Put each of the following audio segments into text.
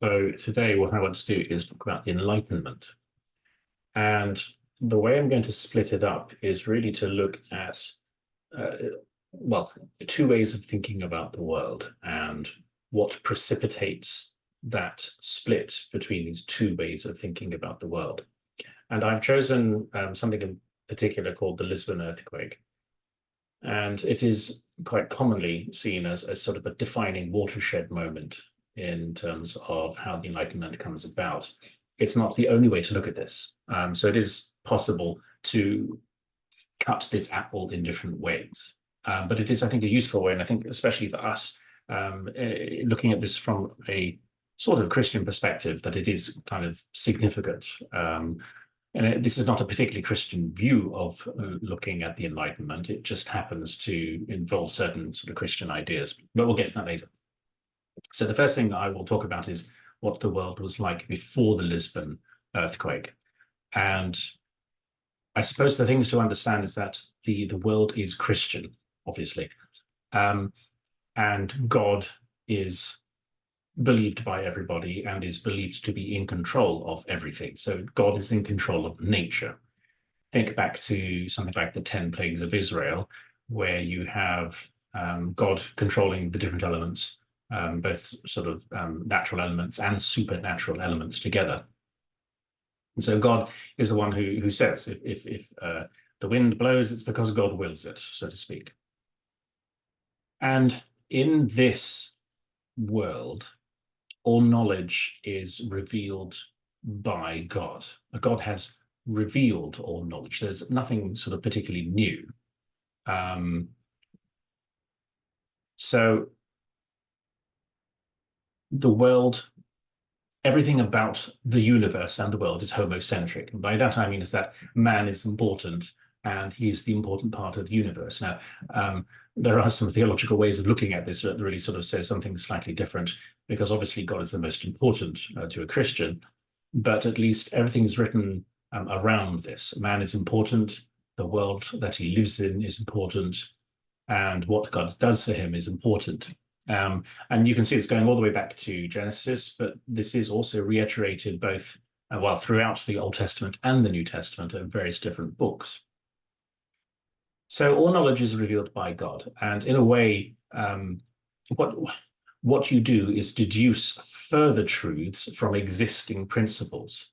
So today what I want to do is talk about the Enlightenment. And the way I'm going to split it up is really to look at, uh, well, two ways of thinking about the world and what precipitates that split between these two ways of thinking about the world. And I've chosen something in particular called the Lisbon earthquake. And it is quite commonly seen as sort of a defining watershed moment in terms of how the Enlightenment comes about. It's not the only way to look at this. So it is possible to cut this apple in different ways. But it is, I think, a useful way. And I think especially for us, looking at this from a sort of Christian perspective, that it is kind of significant. And this is not a particularly Christian view of looking at the Enlightenment. It just happens to involve certain sort of Christian ideas, but we'll get to that later. So the first thing that I will talk about is what the world was like before the Lisbon earthquake. And I suppose the things to understand is that the world is Christian, obviously, and God is believed by everybody and is believed to be in control of everything. So God is in control of nature. Think back to something like the 10 plagues of Israel, where you have God controlling the different elements, both sort of natural elements and supernatural elements together. And so God is the one who says, if the wind blows, it's because God wills it, so to speak. And in this world, all knowledge is revealed by God. God has revealed all knowledge. There's nothing sort of particularly new. So the world, everything about the universe and the world is homocentric. And by that I mean is that man is important and he is the important part of the universe. Now, there are some theological ways of looking at this that really sort of says something slightly different, because obviously God is the most important to a Christian, but at least everything is written around this. Man is important, the world that he lives in is important, and what God does for him is important. And you can see it's going all the way back to Genesis, but this is also reiterated both, well, throughout the Old Testament and the New Testament in various different books. So all knowledge is revealed by God. And in a way, what you do is deduce further truths from existing principles.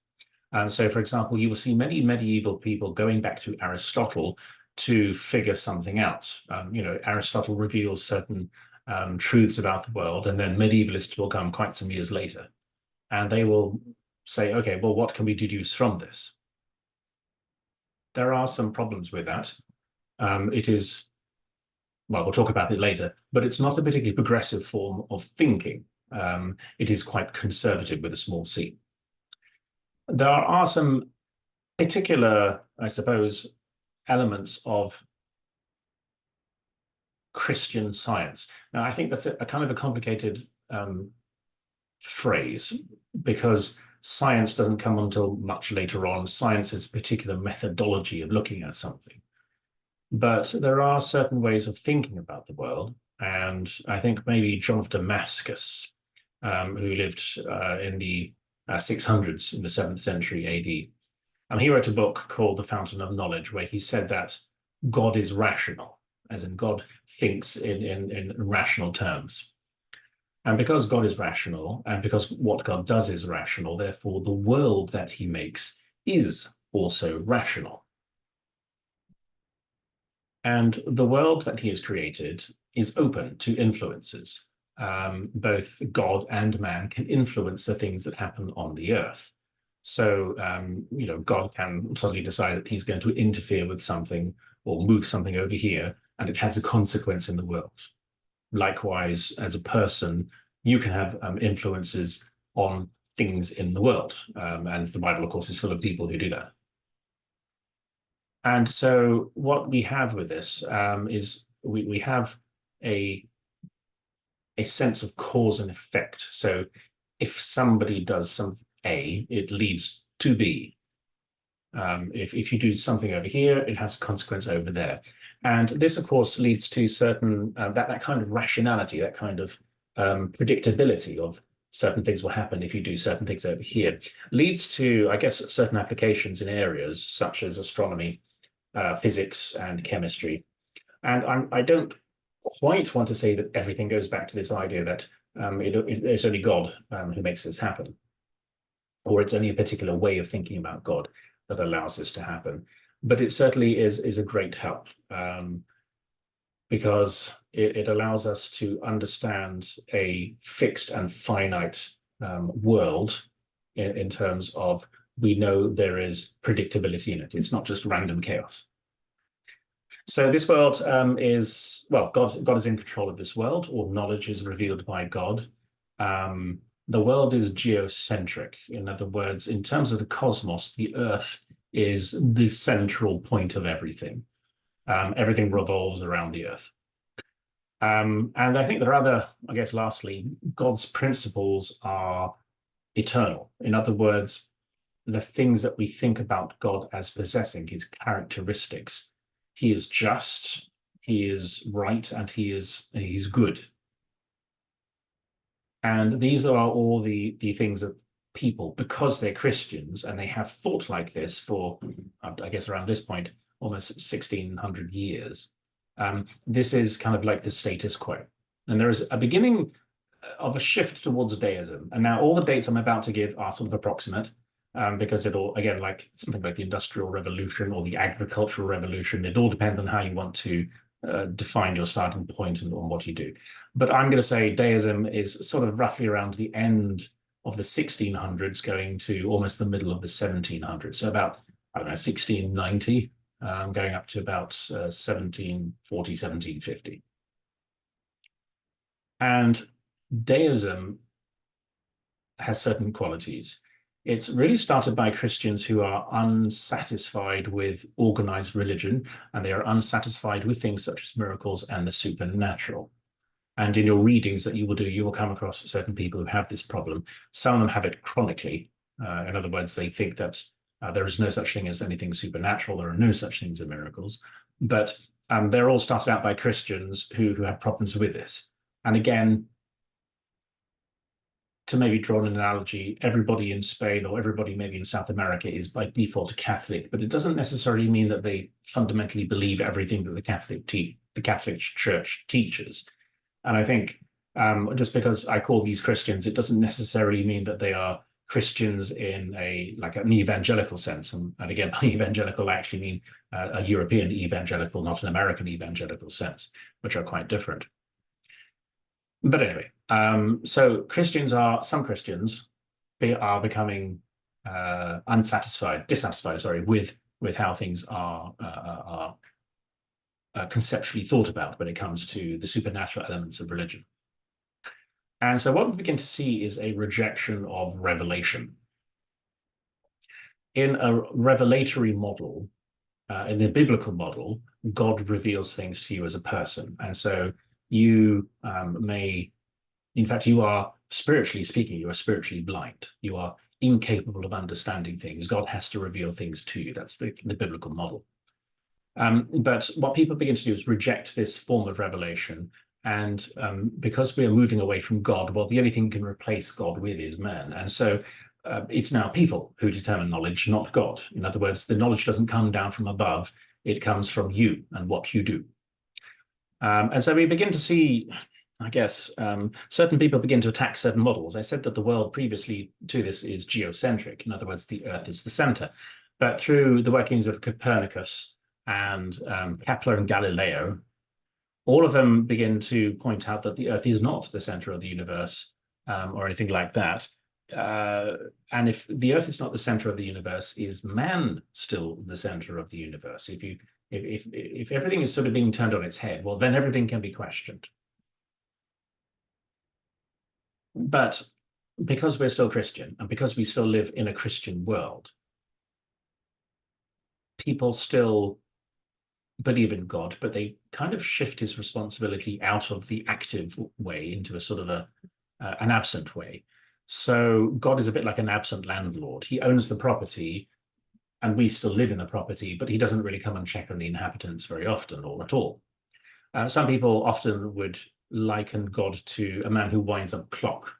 So, for example, you will see many medieval people going back to Aristotle to figure something out. Aristotle reveals certain truths about the world, and then medievalists will come quite some years later, and they will say, okay, well, what can we deduce from this? There are some problems with that. It is, well, we'll talk about it later, but it's not a particularly progressive form of thinking. It is quite conservative with a small c. There are some particular, I suppose, elements of Christian science. Now, I think that's a kind of a complicated phrase, because science doesn't come until much later on. Science is a particular methodology of looking at something. But there are certain ways of thinking about the world. And I think maybe John of Damascus, who lived in the 600s, in the 7th century AD, he wrote a book called The Fountain of Knowledge, where he said that God is rational, as in God thinks in rational terms. And because God is rational, and because what God does is rational, therefore the world that he makes is also rational. And the world that he has created is open to influences. Both God and man can influence the things that happen on the earth. So, God can suddenly decide that he's going to interfere with something or move something over here, and it has a consequence in the world. Likewise, as a person, you can have influences on things in the world. And the Bible, of course, is full of people who do that. And so what we have with this is we have a sense of cause and effect. So if somebody does something A, it leads to B. If you do something over here, it has a consequence over there. And this, of course, leads to certain, that kind of rationality, that kind of predictability of certain things will happen if you do certain things over here, leads to, I guess, certain applications in areas such as astronomy, physics, and chemistry. And I don't quite want to say that everything goes back to this idea that it's only God who makes this happen, or it's only a particular way of thinking about God that allows this to happen. But it certainly is a great help, because it allows us to understand a fixed and finite world in terms of we know there is predictability in it. It's not just random chaos. So this world is, well, God is in control of this world. All knowledge is revealed by God. The world is geocentric. In other words, in terms of the cosmos, the Earth is the central point of everything. Everything revolves around the Earth. And I think there are other, I guess, lastly, God's principles are eternal. In other words, the things that we think about God as possessing, his characteristics. He is just, he is right, and he's good. And these are all the things that people, because they're Christians and they have thought like this for, I guess, around this point, almost 1600 years. This is kind of like the status quo. And there is a beginning of a shift towards deism. And now all the dates I'm about to give are sort of approximate, because it'll, again, like something like the Industrial Revolution or the Agricultural Revolution, it all depends on how you want to define your starting point and on what you do. But I'm going to say deism is sort of roughly around the end of the 1600s, going to almost the middle of the 1700s. So about, I don't know, 1690, going up to about 1740, 1750. And deism has certain qualities. It's really started by Christians who are unsatisfied with organized religion, and they are unsatisfied with things such as miracles and the supernatural. And in your readings that you will do, you will come across certain people who have this problem. Some of them have it chronically. In other words, they think that there is no such thing as anything supernatural. There are no such things as miracles. But they're all started out by Christians who have problems with this. And again, to maybe draw an analogy, everybody in Spain or everybody maybe in South America is by default Catholic, but it doesn't necessarily mean that they fundamentally believe everything that the Catholic Church teaches. And I think just because I call these Christians, it doesn't necessarily mean that they are Christians in an evangelical sense. And again, by evangelical, I actually mean a European evangelical, not an American evangelical sense, which are quite different. But anyway, so some Christians are becoming dissatisfied, sorry, with how things are conceptually thought about when it comes to the supernatural elements of religion. And so what we begin to see is a rejection of revelation. In a revelatory model, in the biblical model, God reveals things to you as a person. And so you in fact, you are spiritually speaking, you are spiritually blind. You are incapable of understanding things. God has to reveal things to you. That's the biblical model. But what people begin to do is reject this form of revelation. And because we are moving away from God, well, the only thing you can replace God with is man. And so it's now people who determine knowledge, not God. In other words, the knowledge doesn't come down from above. It comes from you and what you do. And so we begin to see, I guess, certain people begin to attack certain models. I said that the world previously to this is geocentric. In other words, the Earth is the center. But through the workings of Copernicus and Kepler and Galileo, all of them begin to point out that the Earth is not the center of the universe or anything like that. And if the Earth is not the center of the universe, is man still the center of the universe? If everything is sort of being turned on its head, well, then everything can be questioned. But because we're still Christian and because we still live in a Christian world, people still believe in God, but they kind of shift his responsibility out of the active way into a sort of an absent way. So God is a bit like an absent landlord. He owns the property and we still live in the property, but he doesn't really come and check on the inhabitants very often or at all. Some people often would liken God to a man who winds up a clock.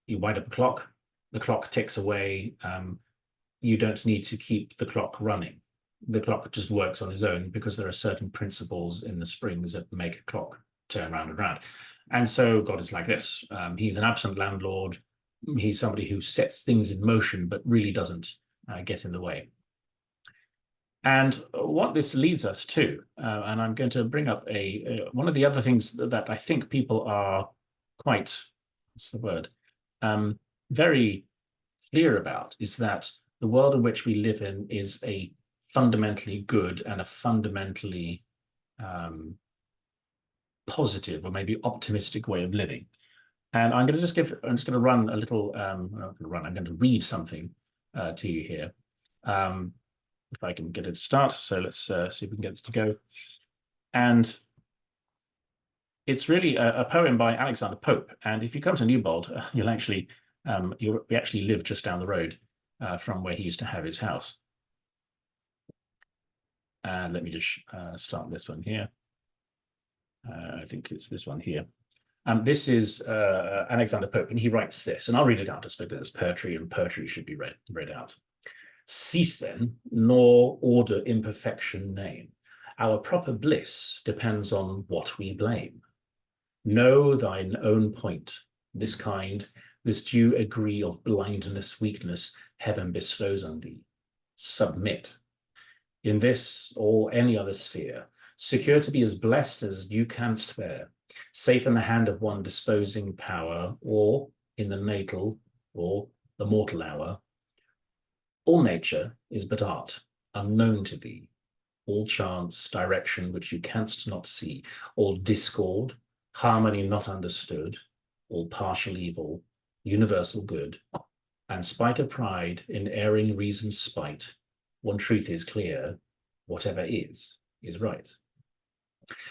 You wind up the clock ticks away. You don't need to keep the clock running. The clock just works on its own because there are certain principles in the springs that make a clock turn round and round. And so God is like this. He's an absent landlord. He's somebody who sets things in motion, but really doesn't get in the way. And what this leads us to, and I'm going to bring up one of the other things that I think people are quite, what's the word, very clear about, is that the world in which we live in is a fundamentally good and a fundamentally positive or maybe optimistic way of living. And I'm going to I'm just going to run a little, I'm going to read something to you here. If I can get it to start. So let's see if we can get this to go. And it's really a poem by Alexander Pope. And if you come to Newbold, we actually live just down the road from where he used to have his house. And let me just start this one here. I think it's this one here. This is Alexander Pope, and he writes this, and I'll read it out just because it's poetry, and poetry should be read out. Cease then, nor order imperfection name. Our proper bliss depends on what we blame. Know thine own point, this kind, this due agree of blindness, weakness, heaven bestows on thee. Submit. In this or any other sphere, secure to be as blessed as you canst bear, safe in the hand of one disposing power, or in the natal or the mortal hour. All nature is but art, unknown to thee, all chance, direction which you canst not see, all discord, harmony not understood, all partial evil, universal good, and spite of pride in erring reason's spite, one truth is clear, whatever is right.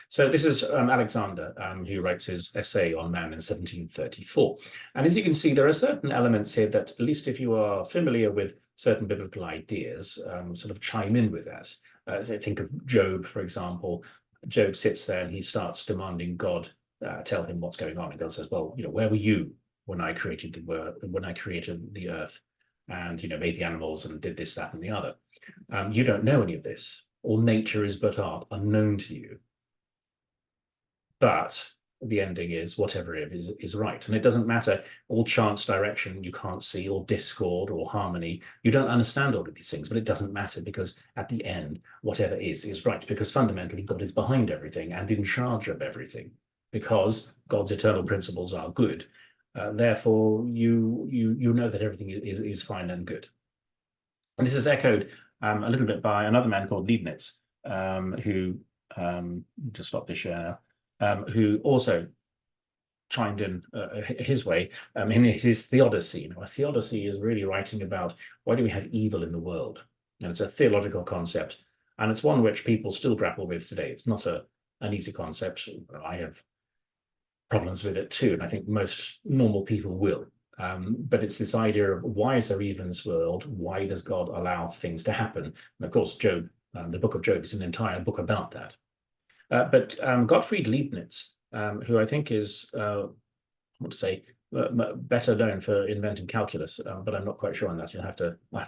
So this is Alexander, who writes his essay on man in 1734. And as you can see, there are certain elements here that, at least if you are familiar with certain biblical ideas, sort of chime in with that. So think of Job, for example. Job sits there and he starts demanding God tell him what's going on. And God says, well, where were you when I created the earth and, made the animals and did this, that, and the other? You don't know any of this. All nature is but art, unknown to you. But the ending is whatever it is right. And it doesn't matter, all chance, direction you can't see, or discord or harmony. You don't understand all of these things, but it doesn't matter, because at the end, whatever is right, because fundamentally God is behind everything and in charge of everything, because God's eternal principles are good. Therefore, you know that everything is fine and good. And this is echoed a little bit by another man called Leibniz, who, just stop this share now, who also chimed in his way in his Theodicy. A theodicy is really writing about why do we have evil in the world? And it's a theological concept, and it's one which people still grapple with today. It's not an easy concept. I have problems with it too, and I think most normal people will. But it's this idea of, why is there evil in this world? Why does God allow things to happen? And of course, Job, the book of Job is an entire book about that. But Gottfried Leibniz, who I think is, better known for inventing calculus, but I'm not quite sure on that. I'll have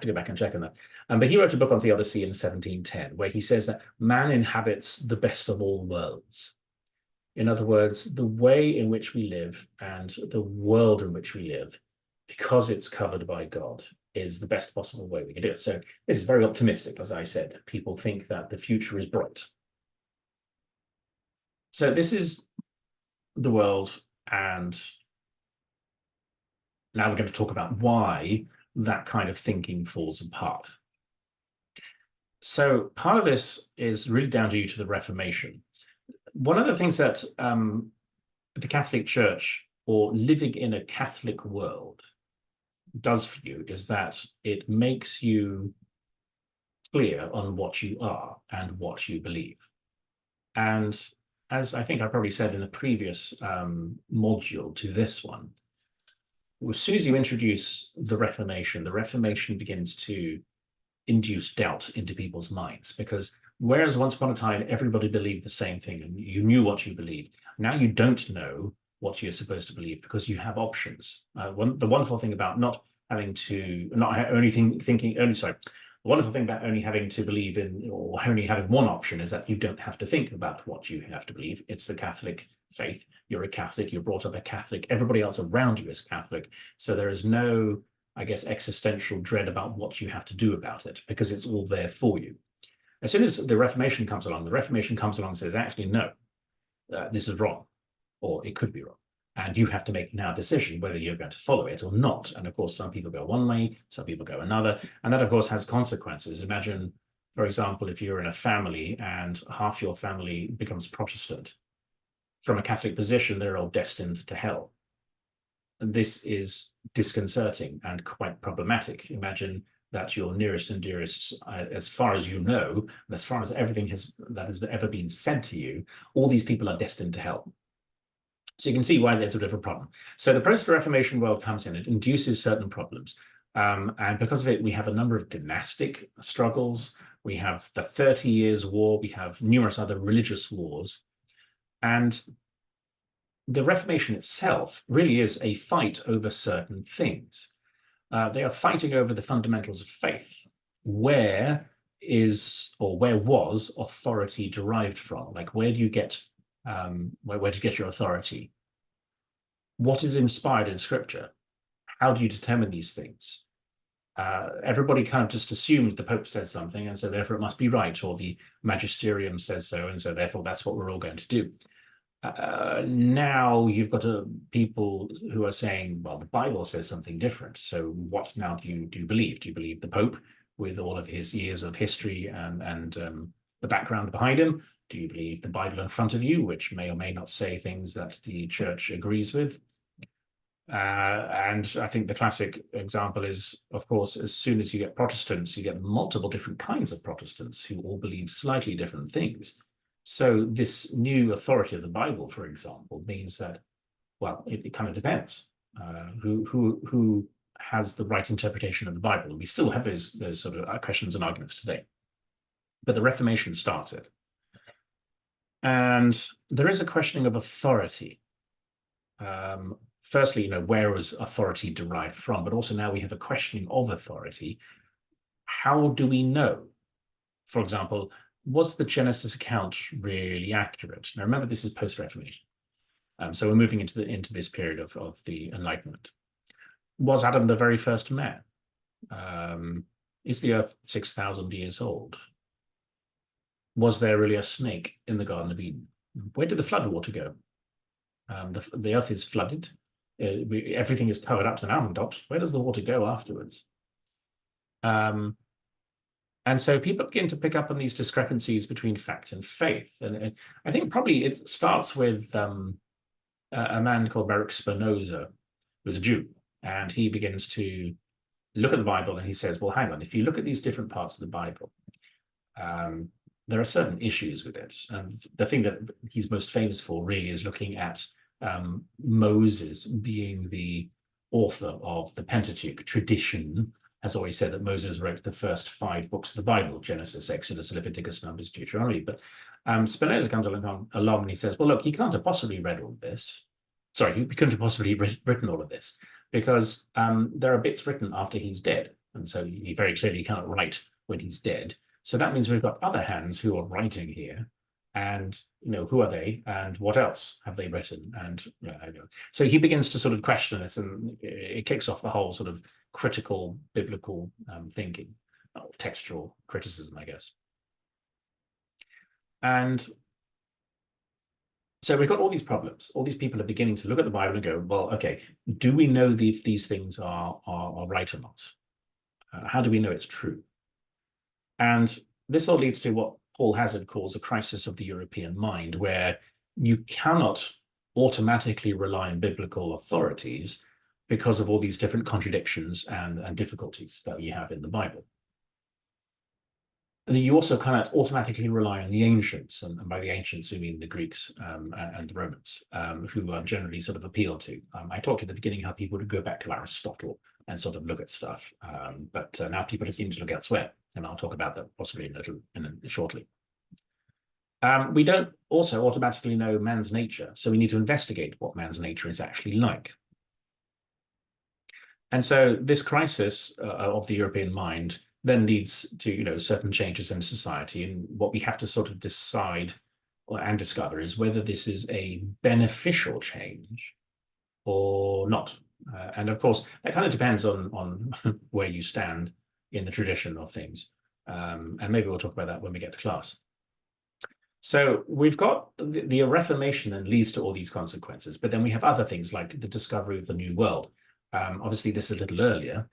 to go back and check on that. But he wrote a book on theodicy in 1710, where he says that man inhabits the best of all worlds. In other words, the way in which we live and the world in which we live, because it's covered by God, is the best possible way we can do it. So this is very optimistic, as I said. People think that the future is bright. So this is the world, and now we're going to talk about why that kind of thinking falls apart. So part of this is really down due to the Reformation. One of the things that the Catholic Church, or living in a Catholic world, does for you is that it makes you clear on what you are and what you believe. And as I think I probably said in the previous module to this one, as soon as you introduce the Reformation begins to induce doubt into people's minds, because whereas once upon a time everybody believed the same thing and you knew what you believed, now you don't know what you're supposed to believe because you have options. The wonderful thing about not having to, not only thinking, only, sorry, the wonderful thing about only having to believe in, or only having one option, is that you don't have to think about what you have to believe. It's the Catholic faith. You're a Catholic, you're brought up a Catholic, everybody else around you is Catholic. So there is no, I guess, existential dread about what you have to do about it because it's all there for you. As soon as the Reformation comes along, and says, actually, no, this is wrong, or it could be wrong. And you have to make now a decision whether you're going to follow it or not. And of course, some people go one way, some people go another. And that, of course, has consequences. Imagine, for example, if you're in a family and half your family becomes Protestant. From a Catholic position, they're all destined to hell. And this is disconcerting and quite problematic. Imagine that your nearest and dearest, as far as you know, and as far as everything that has ever been said to you, all these people are destined to hell. So you can see why there's a bit of a problem. So the post-Reformation world comes in, it induces certain problems. And because of it, we have a number of dynastic struggles. We have the 30 Years' War. We have numerous other religious wars. And the Reformation itself really is a fight over certain things. They are fighting over the fundamentals of faith. Where was authority derived from? Like, where do you get where do you get your authority? What is inspired in Scripture? How do you determine these things? Everybody kind of just assumes the Pope says something, and so therefore it must be right, or the magisterium says so, and so therefore that's what we're all going to do. Now you've got people who are saying, well, the Bible says something different. So what now do you believe? Do you believe the Pope with all of his years of history and the background behind him? Do you believe the Bible in front of you, which may or may not say things that the church agrees with? And I think the classic example is, of course, as soon as you get Protestants, you get multiple different kinds of Protestants who all believe slightly different things. So this new authority of the Bible, for example, means that, well, it kind of depends who has the right interpretation of the Bible. We still have those sort of questions and arguments today, but the Reformation started, and there is a questioning of authority. Firstly, where was authority derived from? But also now we have a questioning of authority. How do we know? For example, was the Genesis account really accurate? Now, remember, this is post-Reformation. So we're moving into this period of the Enlightenment. Was Adam the very first man? Is the earth 6,000 years old? Was there really a snake in the Garden of Eden? Where did the flood water go? The earth is flooded. Everything is covered up to the mountaintops. Where does the water go afterwards? And so people begin to pick up on these discrepancies between fact and faith. And I think probably it starts with a man called Baruch Spinoza, who's a Jew. And he begins to look at the Bible and he says, well, hang on, if you look at these different parts of the Bible, there are certain issues with it. And the thing that he's most famous for really is looking at Moses being the author of the Pentateuch. Tradition has always said that Moses wrote the first 5 books of the Bible: Genesis, Exodus, Leviticus, Numbers, Deuteronomy. But Spinoza comes along and he says, well, look, he can't have possibly read all this. Sorry, he couldn't have possibly written all of this because there are bits written after he's dead. And so he very clearly cannot write when he's dead. So that means we've got other hands who are writing here. And, who are they and what else have they written? And so he begins to sort of question this, and it kicks off the whole sort of critical biblical thinking, or textual criticism, I guess. And so we've got all these problems. All these people are beginning to look at the Bible and go, well, okay, do we know if these things are right or not? How do we know it's true? And this all leads to what Paul Hazard calls a crisis of the European mind, where you cannot automatically rely on biblical authorities because of all these different contradictions and difficulties that you have in the Bible. And you also cannot automatically rely on the ancients, and by the ancients we mean the Greeks and the Romans, who are generally sort of appealed to. I talked at the beginning how people would go back to Aristotle and sort of look at stuff, but now people are beginning to look elsewhere, and I'll talk about that possibly shortly. We don't also automatically know man's nature, so we need to investigate what man's nature is actually like. And so this crisis of the European mind then leads to, certain changes in society. And what we have to sort of decide and discover is whether this is a beneficial change or not. And of course, that kind of depends on where you stand in the tradition of things. And maybe we'll talk about that when we get to class. So we've got the Reformation then leads to all these consequences, but then we have other things like the discovery of the New World. Obviously, this is a little earlier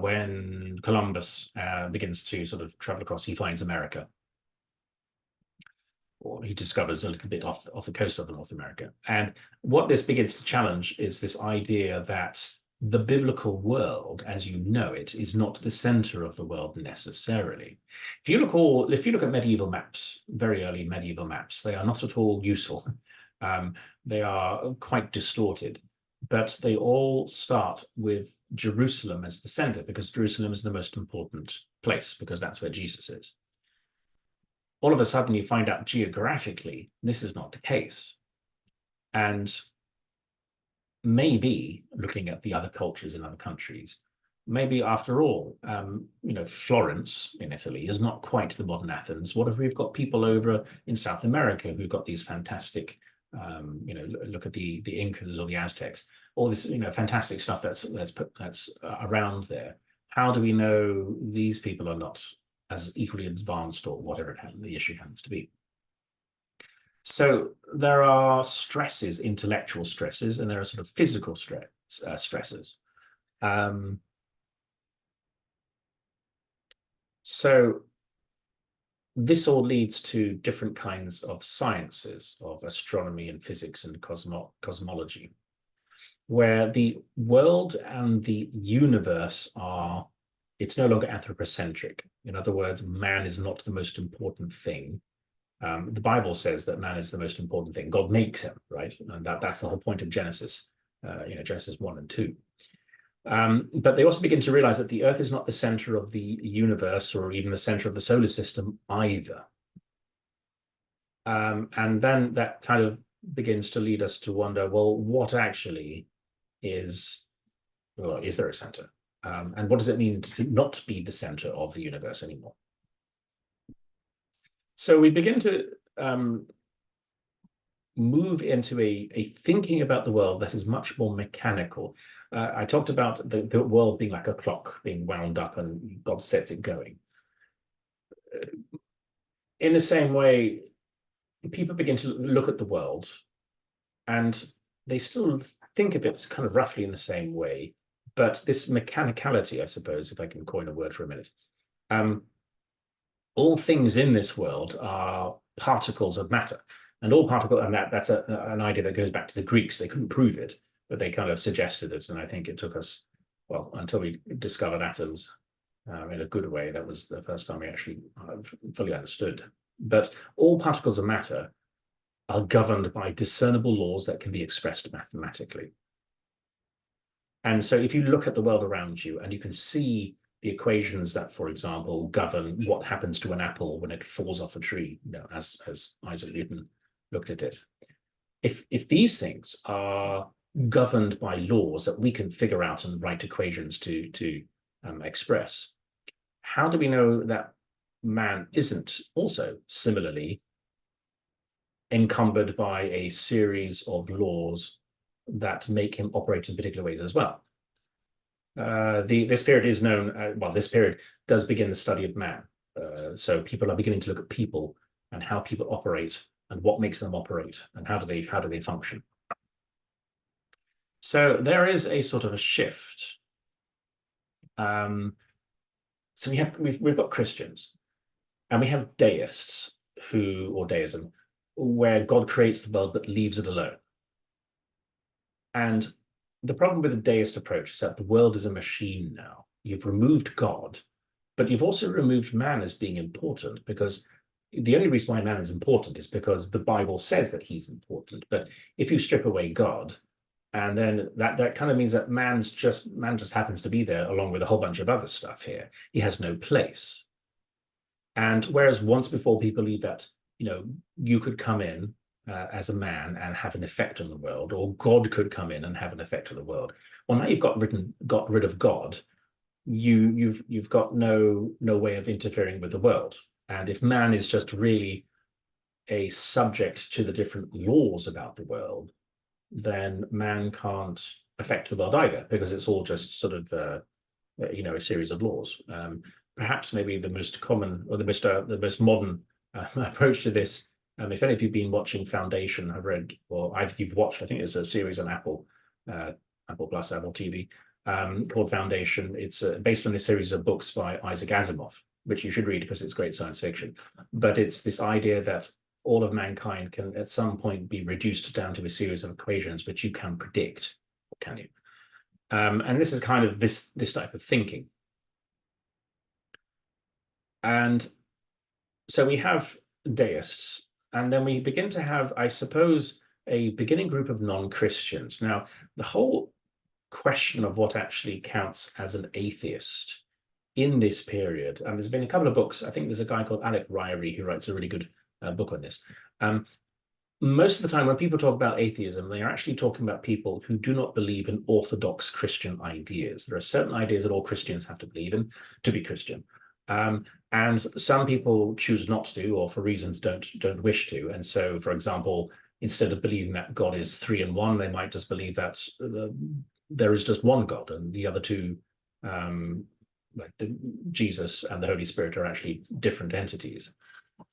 when Columbus begins to sort of travel across. He finds America, or he discovers a little bit off the coast of North America. And what this begins to challenge is this idea that the biblical world, as you know it, is not the center of the world necessarily. If you look at medieval maps, very early medieval maps, they are not at all useful. They are quite distorted, but they all start with Jerusalem as the center, because Jerusalem is the most important place, because that's where Jesus is. All of a sudden, you find out geographically this is not the case. And maybe looking at the other cultures in other countries, maybe after all, Florence in Italy is not quite the modern Athens. What if we've got people over in South America who've got these fantastic, look at the Incas or the Aztecs, all this, fantastic stuff that's around there. How do we know these people are not as equally advanced or whatever the issue happens to be? So there are stresses, intellectual stresses, and there are sort of physical stresses. So this all leads to different kinds of sciences, of astronomy and physics and cosmology, where the world and the universe it's no longer anthropocentric. In other words, man is not the most important thing. The Bible says that man is the most important thing. God makes him, right? And that's the whole point of Genesis, Genesis 1 and 2. But they also begin to realize that the Earth is not the center of the universe or even the center of the solar system either. And then that kind of begins to lead us to wonder, well, what actually is there a center? And what does it mean to not be the center of the universe anymore? So we begin to move into a thinking about the world that is much more mechanical. I talked about the world being like a clock being wound up and God sets it going. In the same way, people begin to look at the world and they still think of it kind of roughly in the same way, but this mechanicality, I suppose, if I can coin a word for a minute, all things in this world are particles of matter, and all particles, and that's an idea that goes back to the Greeks. They couldn't prove it, but they kind of suggested it, and I think it took us, well, until we discovered atoms in a good way. That was the first time we actually fully understood. But all particles of matter are governed by discernible laws that can be expressed mathematically. And so if you look at the world around you and you can see the equations that, for example, govern what happens to an apple when it falls off a tree, as Isaac Newton looked at it. If these things are governed by laws that we can figure out and write equations to express, how do we know that man isn't also similarly encumbered by a series of laws that make him operate in particular ways as well? This period is known, this period does begin the study of man. So people are beginning to look at people and how people operate and what makes them operate and how do they function. So there is a sort of a shift. So we've got Christians and we have deists or deism, where God creates the world but leaves it alone. And the problem with the deist approach is that the world is a machine now. You've removed God, but you've also removed man as being important, because the only reason why man is important is because the Bible says that he's important. But if you strip away God, and then that kind of means that man just happens to be there along with a whole bunch of other stuff here. He has no place. And whereas once before people believed that you could come in as a man and have an effect on the world, or God could come in and have an effect on the world. Well, now you've got rid of God, you've got no way of interfering with the world. And if man is just really a subject to the different laws about the world, then man can't affect the world either, because it's all just sort of a series of laws. Perhaps maybe the most common, or the most modern approach to this. If any of you've been watching Foundation, I've read, or either you've watched, I think it's a series on Apple Plus, Apple TV, called Foundation. It's based on a series of books by Isaac Asimov, which you should read because it's great science fiction. But it's this idea that all of mankind can at some point be reduced down to a series of equations which you can predict, can you? And this is kind of this type of thinking. And so we have deists, and then we begin to have, I suppose, a beginning group of non-Christians. Now, the whole question of what actually counts as an atheist in this period, and there's been a couple of books. I think there's a guy called Alec Ryrie who writes a really good book on this. Most of the time when people talk about atheism, they are actually talking about people who do not believe in orthodox Christian ideas. There are certain ideas that all Christians have to believe in to be Christian. And some people choose not to, or for reasons don't wish to. And so, for example, instead of believing that God is 3 in 1, they might just believe that there is just one God, and the other two, like Jesus and the Holy Spirit, are actually different entities.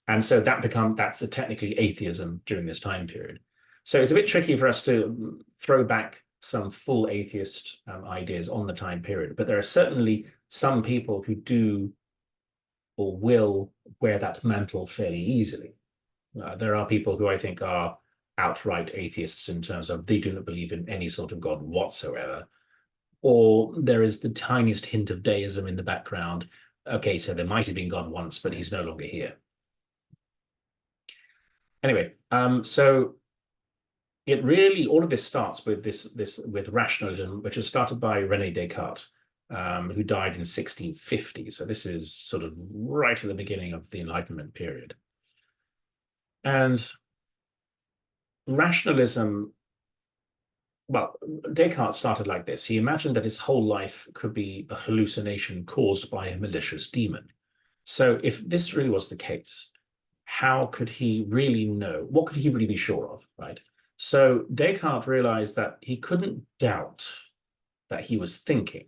And so that's technically atheism during this time period. So it's a bit tricky for us to throw back some full atheist ideas on the time period, but there are certainly some people who do or will wear that mantle fairly easily. There are people who I think are outright atheists in terms of they do not believe in any sort of God whatsoever, or there is the tiniest hint of deism in the background. Okay, so there might have been God once, but he's no longer here. Anyway, so it really, all of this starts with with rationalism, which was started by René Descartes, who died in 1650. So this is sort of right at the beginning of the Enlightenment period. And rationalism, well, Descartes started like this. He imagined that his whole life could be a hallucination caused by a malicious demon. So if this really was the case, how could he really know? What could he really be sure of, right? So Descartes realized that he couldn't doubt that he was thinking,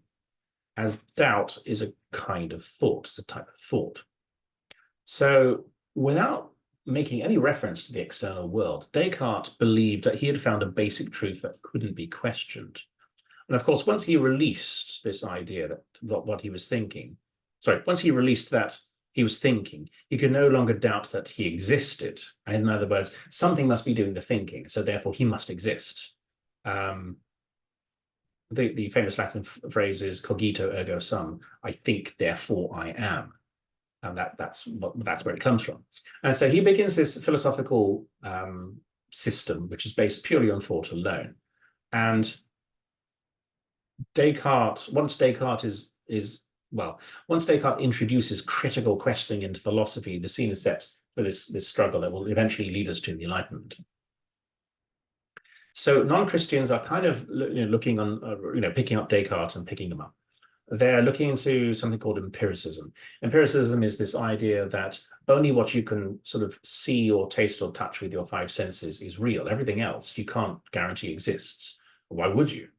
as doubt is a kind of thought, it's a type of thought. So without making any reference to the external world, Descartes believed that he had found a basic truth that couldn't be questioned. And of course, once he released this idea that what he was thinking, once he released that he was thinking, he could no longer doubt that he existed. In other words, something must be doing the thinking, so therefore he must exist. The famous Latin phrase is cogito ergo sum, I think, therefore I am. And that's where it comes from. And so he begins this philosophical system, which is based purely on thought alone. And Descartes, once Descartes introduces critical questioning into philosophy, the scene is set for this struggle that will eventually lead us to the Enlightenment. So non-Christians are kind of looking on, picking up Descartes and picking them up. They're looking into something called empiricism. Empiricism is this idea that only what you can sort of see or taste or touch with your 5 senses is real. Everything else you can't guarantee exists. Why would you?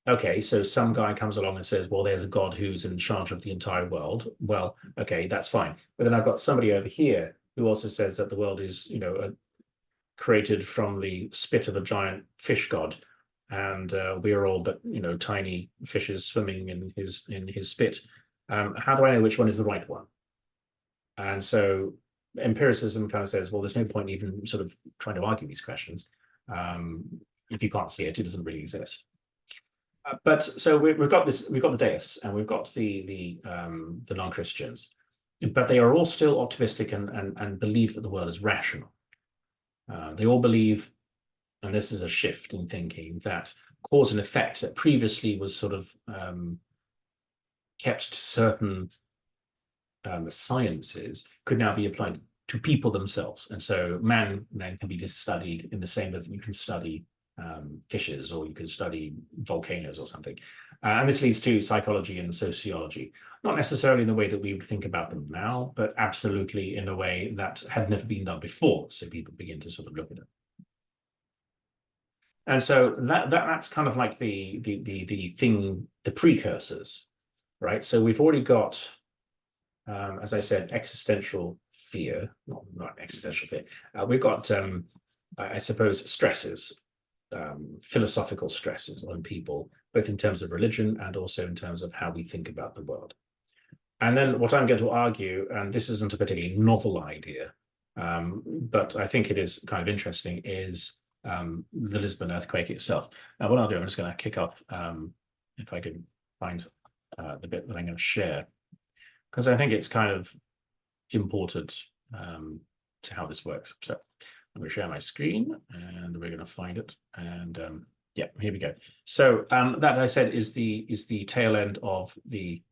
Okay, so some guy comes along and says, well, there's a God who's in charge of the entire world. Well, okay, that's fine. But then I've got somebody over here who also says that the world is, created from the spit of a giant fish god. And we are all but, tiny fishes swimming in his spit. How do I know which one is the right one? And so empiricism kind of says, well, there's no point even sort of trying to argue these questions. If you can't see it, it doesn't really exist. But so we've got the deists, and we've got the non-Christians, but they are all still optimistic and believe that the world is rational. They all believe, and this is a shift in thinking, that cause and effect that previously was sort of kept to certain sciences could now be applied to people themselves. And so man then can be just studied in the same way that you can study fishes, or you can study volcanoes or something. And this leads to psychology and sociology, not necessarily in the way that we would think about them now, but absolutely in a way that had never been done before. So people begin to sort of look at it. And so that's kind of like the thing, the precursors, right? So we've already got, as I said, existential fear, not existential fear. We've got, I suppose, stresses, philosophical stresses on people, both in terms of religion and also in terms of how we think about the world. And then what I'm going to argue, and this isn't a particularly novel idea, but I think it is kind of interesting, is the Lisbon earthquake itself. Now, what I'll do, I'm just going to kick off, if I can find the bit that I'm going to share, because I think it's kind of important to how this works. So I'm going to share my screen, and we're going to find it. And yeah, here we go. So that, I said, is the tail end of the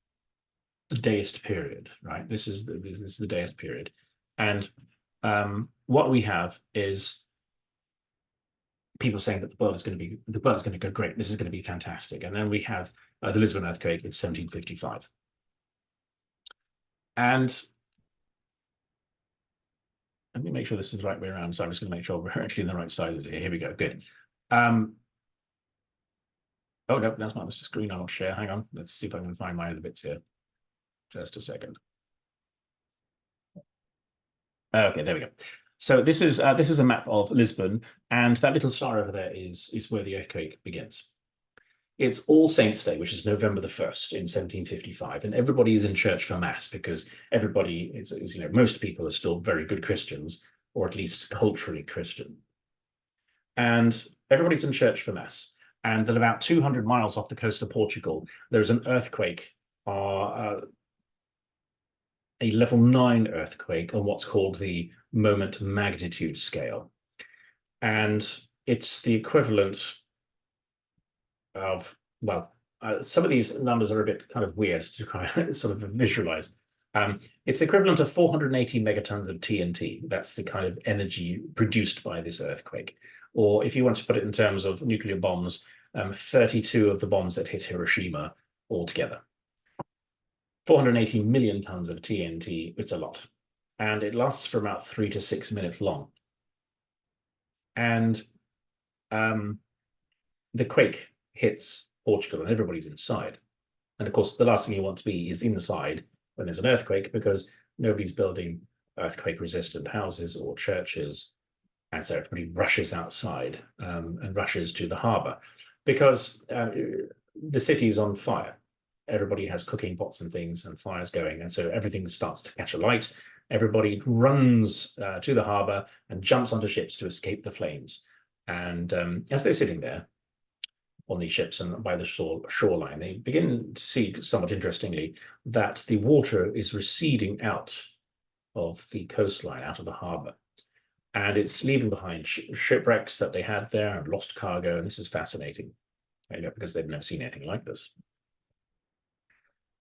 deist period, right? This is the deist period, and what we have is people saying that the world is going to go great. This is going to be fantastic, and then we have the Lisbon earthquake in 1755, and let me make sure this is the right way around. So I'm just going to make sure we're actually in the right sizes here. Here we go. Good. Oh no, that's not the screen I want to share. Hang on. Let's see if I can find my other bits here. Just a second. Okay, there we go. So this is a map of Lisbon, and that little star over there is where the earthquake begins. It's All Saints' Day, which is November the 1st in 1755, and everybody is in church for mass because everybody is, most people are still very good Christians, or at least culturally Christian. And everybody's in church for mass. And then about 200 miles off the coast of Portugal, there's an earthquake, a level 9 earthquake on what's called the moment magnitude scale. And it's the equivalent of, well, some of these numbers are a bit kind of weird to kind of sort of visualize. It's the equivalent of 480 megatons of TNT. That's the kind of energy produced by this earthquake. Or if you want to put it in terms of nuclear bombs, 32 of the bombs that hit Hiroshima altogether. 480 million tons of TNT, it's a lot. And it lasts for about 3 to 6 minutes long. And the quake hits Portugal and everybody's inside. And of course, the last thing you want to be is inside when there's an earthquake, because nobody's building earthquake-resistant houses or churches. And so everybody rushes outside and rushes to the harbor, because the city's on fire. Everybody has cooking pots and things, and fires going. And so everything starts to catch alight. Everybody runs to the harbor and jumps onto ships to escape the flames. And as they're sitting there on these ships and by the shoreline, they begin to see, somewhat interestingly, that the water is receding out of the coastline, out of the harbor. And it's leaving behind shipwrecks that they had there and lost cargo. And this is fascinating, because they've never seen anything like this.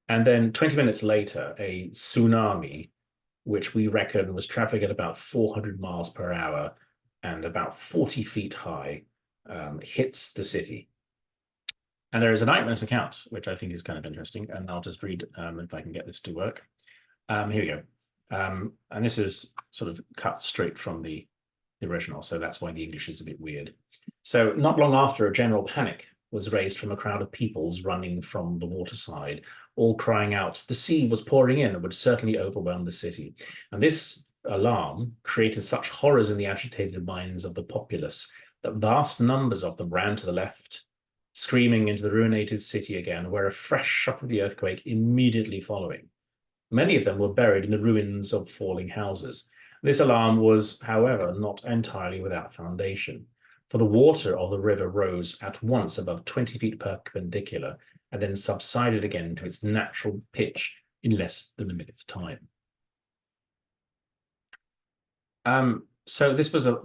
And then 20 minutes later, a tsunami, which we reckon was traveling at about 400 miles per hour and about 40 feet high, hits the city. And there is an eyewitness account, which I think is kind of interesting. And I'll just read if I can get this to work. Here we go. And this is sort of cut straight from the original, so that's why the English is a bit weird. So not long after, a general panic was raised from a crowd of peoples running from the waterside, all crying out, the sea was pouring in and would certainly overwhelm the city. And this alarm created such horrors in the agitated minds of the populace that vast numbers of them ran to the left, screaming into the ruinated city again, where a fresh shock of the earthquake immediately following. Many of them were buried in the ruins of falling houses. This alarm was, however, not entirely without foundation, for the water of the river rose at once above 20 feet perpendicular and then subsided again to its natural pitch in less than a minute's time. So this was a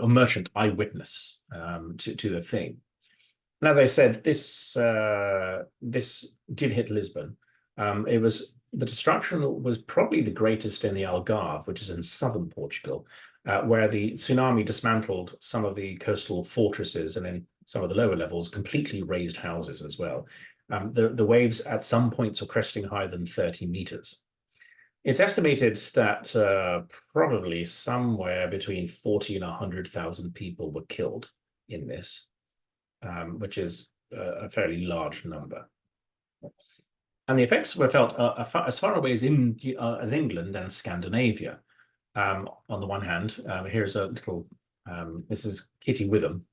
merchant eyewitness to the thing. And as I said, this did hit Lisbon. It was the destruction was probably the greatest in the Algarve, which is in southern Portugal, where the tsunami dismantled some of the coastal fortresses and in some of the lower levels, completely razed houses as well. The waves at some points are cresting higher than 30 meters. It's estimated that probably somewhere between 40 and 100,000 people were killed in this, which is a fairly large number. And the effects were felt as far away as England and Scandinavia. On the one hand, here's a little, this is Kitty Witham.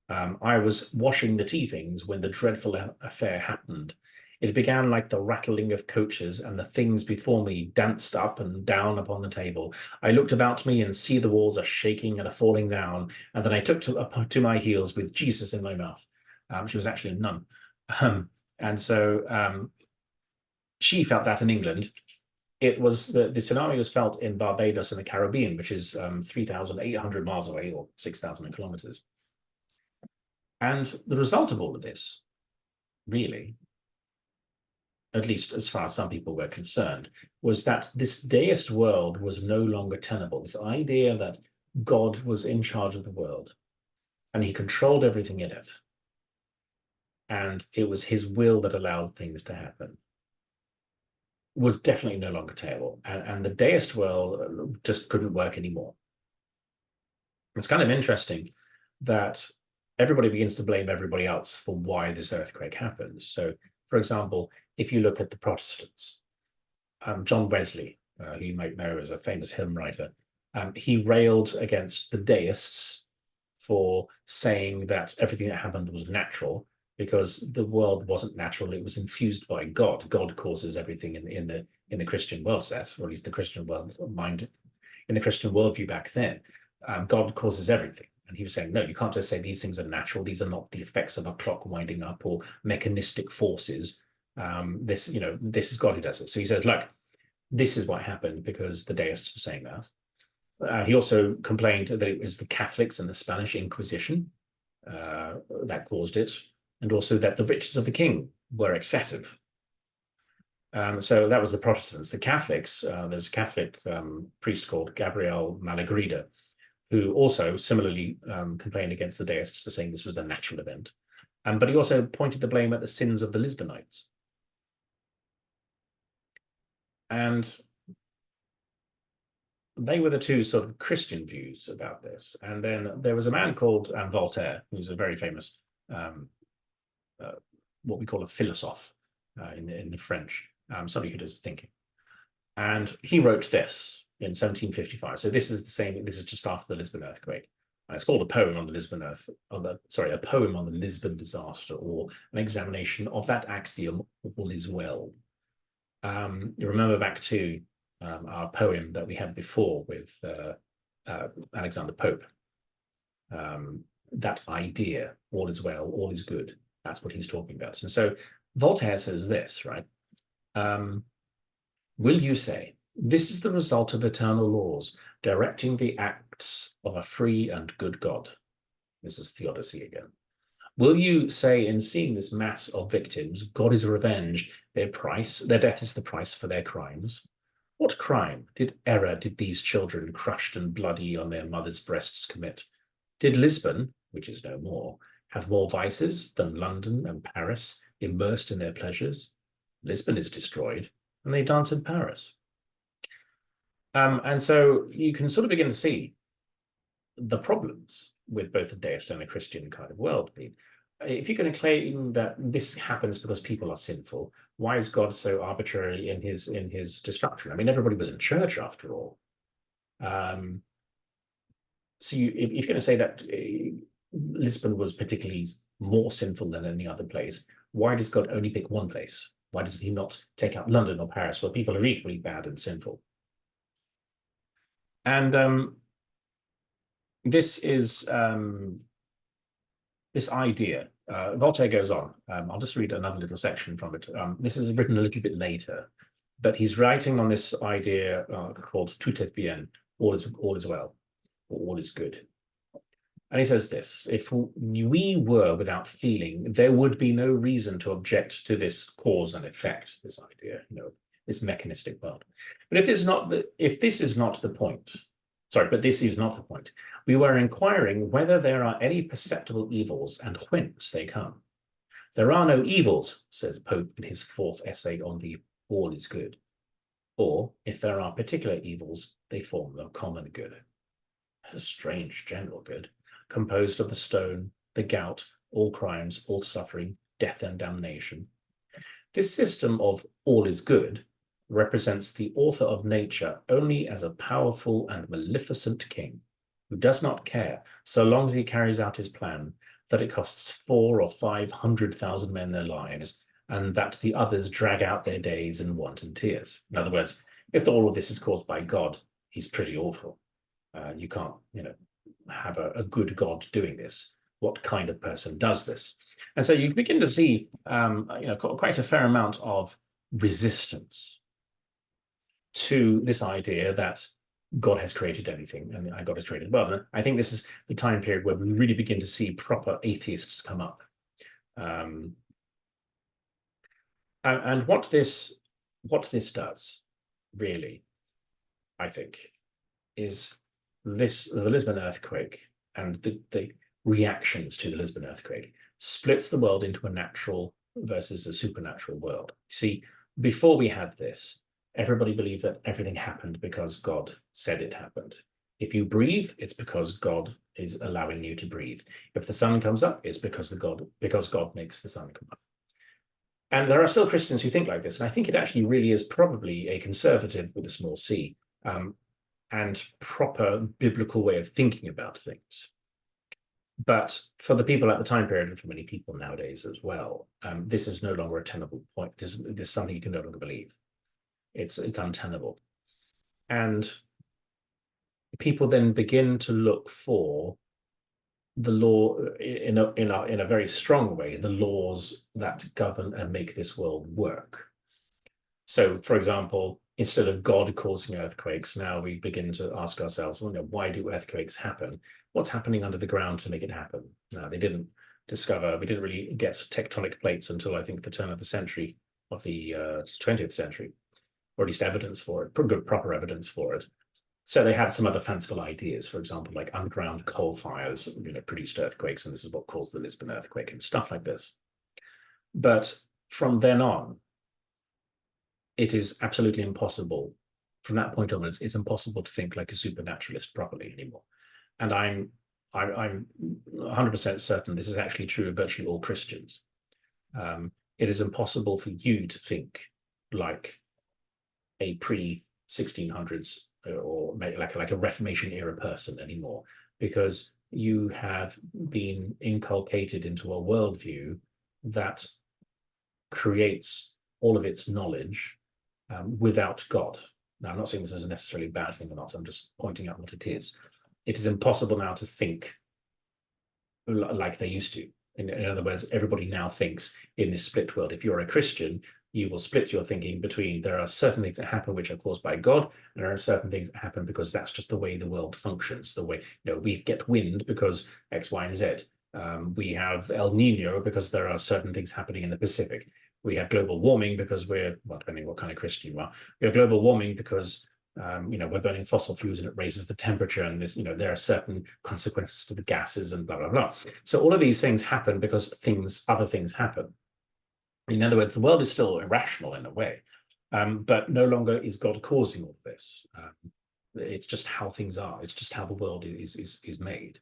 I was washing the tea things when the dreadful affair happened. It began like the rattling of coaches, and the things before me danced up and down upon the table. I looked about me and see the walls are shaking and are falling down, and then I took to my heels with Jesus in my mouth. She was actually a nun. And so she felt that in England. It was the tsunami was felt in Barbados in the Caribbean, which is 3,800 miles away, or 6,000 kilometers. And the result of all of this, really, at least as far as some people were concerned, was that this deist world was no longer tenable. This idea that God was in charge of the world and he controlled everything in it. And it was his will that allowed things to happen, was definitely no longer tenable. And the deist world just couldn't work anymore. It's kind of interesting that everybody begins to blame everybody else for why this earthquake happened. So, for example, if you look at the Protestants, John Wesley, who you might know as a famous hymn writer, he railed against the deists for saying that everything that happened was natural, because the world wasn't natural; it was infused by God. God causes everything in the Christian world set, or at least the Christian world mind, in the Christian worldview back then. God causes everything. And he was saying, no, you can't just say these things are natural. These are not the effects of a clock winding up or mechanistic forces. This is God who does it. So he says, look, this is what happened because the deists were saying that. He also complained that it was the Catholics and the Spanish Inquisition that caused it, and also that the riches of the king were excessive. So that was the Protestants. The Catholics, there's a Catholic priest called Gabriel Malagrida, who also similarly complained against the deists for saying this was a natural event. But he also pointed the blame at the sins of the Lisbonites. And they were the two sort of Christian views about this. And then there was a man called Voltaire, who's a very famous, what we call a philosophe in the French, somebody who does thinking. And he wrote this in 1755. So this is the same, this is just after the Lisbon earthquake. It's called a poem on the Lisbon a poem on the Lisbon disaster, or an examination of that axiom of all is well. You remember back to our poem that we had before with Alexander Pope. That idea, all is well, all is good. That's what he's talking about. And so Voltaire says this, right? Will you say, this is the result of eternal laws, directing the acts of a free and good God? This is theodicy again. Will you say, in seeing this mass of victims, God is revenged, their death is the price for their crimes? What crime did these children crushed and bloody on their mothers' breasts commit? Did Lisbon, which is no more, have more vices than London and Paris, immersed in their pleasures? Lisbon is destroyed, and they dance in Paris. And so you can sort of begin to see the problems with both a deist and a Christian kind of world. If you're going to claim that this happens because people are sinful, why is God so arbitrary in his destruction? I mean, everybody was in church after all. So if you're going to say that Lisbon was particularly more sinful than any other place, why does God only pick one place? Why does he not take out London or Paris, where people are equally bad and sinful? And this is this idea. Voltaire goes on. I'll just read another little section from it. This is written a little bit later, but he's writing on this idea called tout est bien, all is well, or all is good. And he says this: if we were without feeling, there would be no reason to object to this cause and effect, this idea, this mechanistic world. But if this is not the point, sorry, but this is not the point. We were inquiring whether there are any perceptible evils and whence they come. There are no evils, says Pope in his fourth essay on the all is good. Or, if there are particular evils, they form the common good. It's a strange general good, composed of the stone, the gout, all crimes, all suffering, death and damnation. This system of all is good represents the author of nature only as a powerful and maleficent king who does not care, so long as he carries out his plan, that it costs 400,000 or 500,000 men their lives, and that the others drag out their days in want and tears. In other words, if all of this is caused by God, he's pretty awful. You can't, have a good God doing this. What kind of person does this? And so you begin to see, quite a fair amount of resistance to this idea that God has created everything and God has created the world. And I think this is the time period where we really begin to see proper atheists come up. And what this does, really, I think, is the Lisbon earthquake and the reactions to the Lisbon earthquake splits the world into a natural versus a supernatural world. See, before we had this, everybody believed that everything happened because God said it happened. If you breathe, it's because God is allowing you to breathe. If the sun comes up, it's because God makes the sun come up. And there are still Christians who think like this, and I think it actually really is probably a conservative with a small c, and proper biblical way of thinking about things. But for the people at the time period, and for many people nowadays as well, this is no longer a tenable point. This is something you can no longer believe. It's untenable. And people then begin to look for the law in a very strong way, the laws that govern and make this world work. So, for example, instead of God causing earthquakes, now we begin to ask ourselves, well, why do earthquakes happen? What's happening under the ground to make it happen? Now, we didn't really get tectonic plates until I think the turn of the century of the 20th century, or at least evidence for it, good proper evidence for it. So they had some other fanciful ideas, for example, like underground coal fires, produced earthquakes, and this is what caused the Lisbon earthquake and stuff like this. But from then on, it is absolutely impossible. From that point onwards, it's impossible to think like a supernaturalist properly anymore. And I'm 100% certain this is actually true of virtually all Christians. It is impossible for you to think like a pre-1600s or like a Reformation era person anymore, because you have been inculcated into a worldview that creates all of its knowledge without God. Now, I'm not saying this is necessarily a bad thing or not. I'm just pointing out what it is. It is impossible now to think like they used to. In other words, everybody now thinks in this split world. If you're a Christian, you will split your thinking between there are certain things that happen which are caused by God, and there are certain things that happen because that's just the way the world functions. The way, we get wind because X, Y, and Z. We have El Nino because there are certain things happening in the Pacific. We have global warming because depending what kind of Christian you are, we have global warming because we're burning fossil fuels and it raises the temperature, and there are certain consequences to the gases and blah, blah, blah. So all of these things happen because other things happen. In other words, the world is still irrational in a way, but no longer is God causing all this. It's just how things are. It's just how the world is made.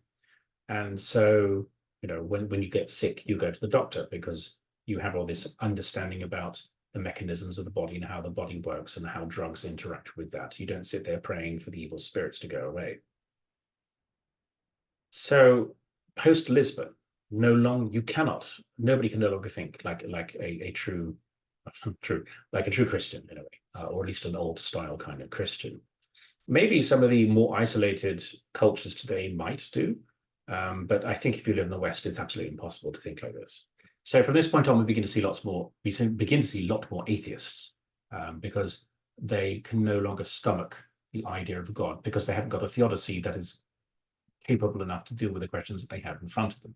And so, when you get sick, you go to the doctor because you have all this understanding about the mechanisms of the body and how the body works and how drugs interact with that. You don't sit there praying for the evil spirits to go away. So post-Lisbon, nobody can no longer think like a true Christian in a way, or at least an old style kind of Christian. Maybe some of the more isolated cultures today might do, but I think if you live in the West, it's absolutely impossible to think like this. So from this point on, we begin to see a lot more atheists, because they can no longer stomach the idea of God, because they haven't got a theodicy that is capable enough to deal with the questions that they have in front of them.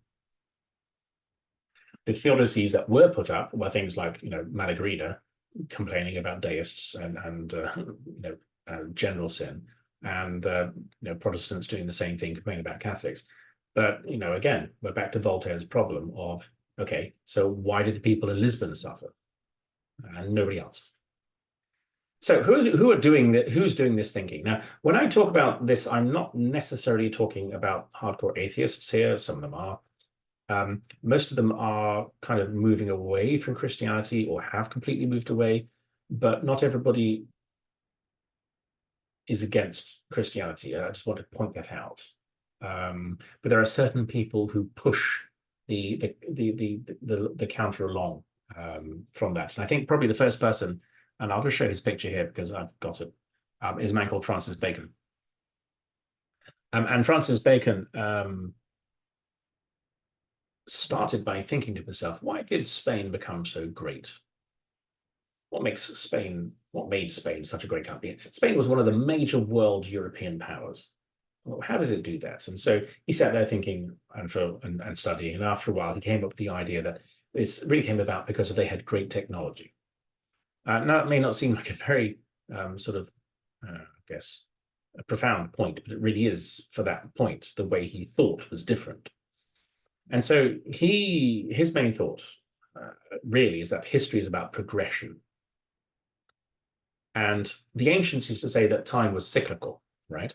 The theodicies that were put up were things like, Malagrida complaining about deists and general sin, and Protestants doing the same thing, complaining about Catholics. But again, we're back to Voltaire's problem of, okay, so why did the people in Lisbon suffer and nobody else? So who's doing this thinking? Now, when I talk about this, I'm not necessarily talking about hardcore atheists here. Some of them are. Most of them are kind of moving away from Christianity or have completely moved away, but not everybody is against Christianity. I just want to point that out. But there are certain people who push the counter along from that. And I think probably the first person, and I'll just show his picture here because I've got it, is a man called Francis Bacon. And Francis Bacon started by thinking to himself, why did Spain become so great? What made Spain such a great country? Spain was one of the major world European powers. Well, how did it do that? And so he sat there thinking and studying, and after a while he came up with the idea that this really came about because they had great technology. Now, it may not seem like a very I guess, a profound point, but it really is, for that point, the way he thought was different. And so his main thought really is that history is about progression. And the ancients used to say that time was cyclical, right?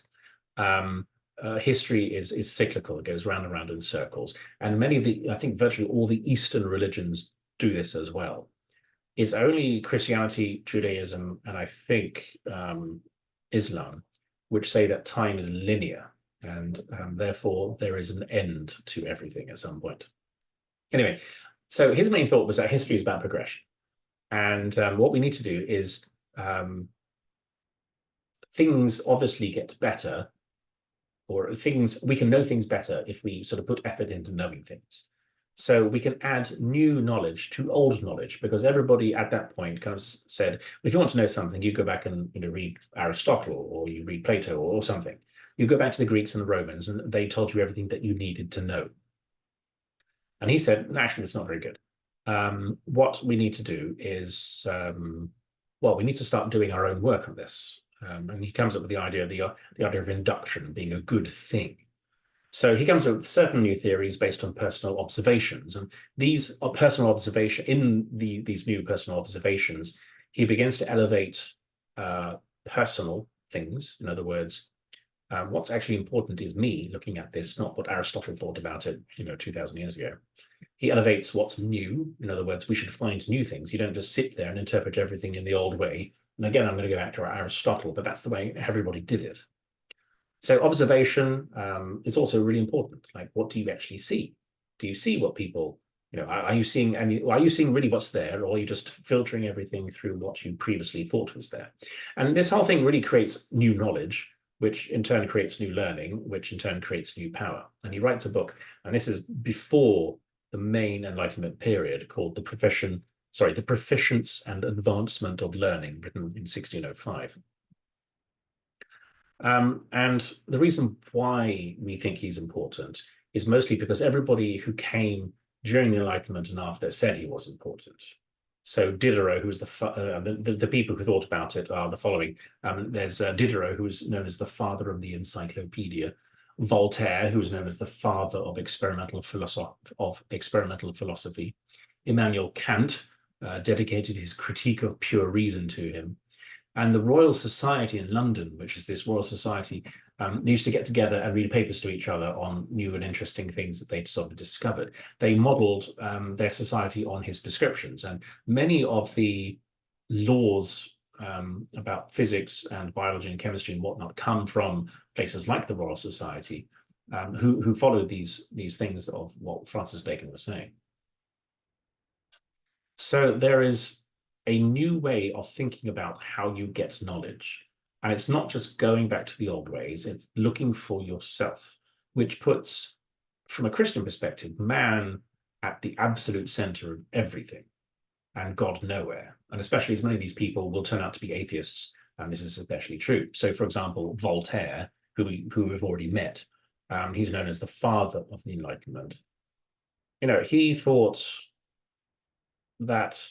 History is cyclical. It goes round and round in circles. And I think virtually all the Eastern religions do this as well. It's only Christianity, Judaism, and I think Islam, which say that time is linear, and therefore there is an end to everything at some point. Anyway, so his main thought was that history is about progression. And what we need to do is things obviously get better, or we can know things better if we sort of put effort into knowing things. So we can add new knowledge to old knowledge, because everybody at that point kind of said, if you want to know something, you go back and read Aristotle, or you read Plato, or something. You go back to the Greeks and the Romans, and they told you everything that you needed to know. And he said, actually, that's not very good. What we need to do is, we need to start doing our own work on this. And he comes up with the idea of induction being a good thing. So he comes up with certain new theories based on personal observations, and these are personal observation. In these new personal observations, he begins to elevate personal things. In other words, what's actually important is me looking at this, not what Aristotle thought about it, 2,000 years ago. He elevates what's new. In other words, we should find new things. You don't just sit there and interpret everything in the old way. And again, I'm going to go back to Aristotle, but that's the way everybody did it. So observation is also really important. Like, what do you actually see? Do you see what people, are you seeing really what's there, or are you just filtering everything through what you previously thought was there? And this whole thing really creates new knowledge, which in turn creates new learning, which in turn creates new power. And he writes a book, and this is before the main Enlightenment period, called The Proficience and Advancement of Learning, written in 1605. And the reason why we think he's important is mostly because everybody who came during the Enlightenment and after said he was important. So Diderot, who's the people who thought about it are the following. There's Diderot, who's known as the father of the encyclopedia. Voltaire, who's known as the father of experimental philosophy. Immanuel Kant dedicated his Critique of Pure Reason to him. And the Royal Society in London, which is this Royal Society, they used to get together and read papers to each other on new and interesting things that they'd sort of discovered. They modeled their society on his prescriptions, and many of the laws about physics and biology and chemistry and whatnot come from places like the Royal Society, who followed these things of what Francis Bacon was saying. So there is a new way of thinking about how you get knowledge. And it's not just going back to the old ways, it's looking for yourself, which puts, from a Christian perspective, man at the absolute center of everything and God nowhere. And especially as many of these people will turn out to be atheists, and this is especially true. So, for example, Voltaire, who we've already met, He's known as the father of the Enlightenment. He thought that,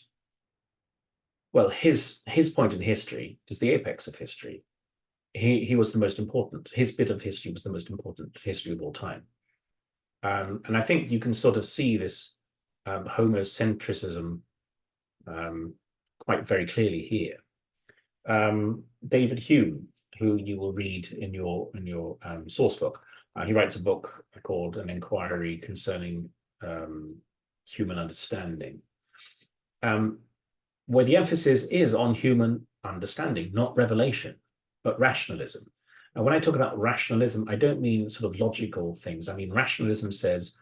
well, his point in history is the apex of history. He was the most important. His bit of history was the most important history of all time. And I think you can sort of see this homocentrism quite very clearly here. David Hume, who you will read in your source book, he writes a book called An Inquiry Concerning Human Understanding, where the emphasis is on human understanding, not revelation, but rationalism. And when I talk about rationalism, I don't mean sort of logical things. I mean, rationalism says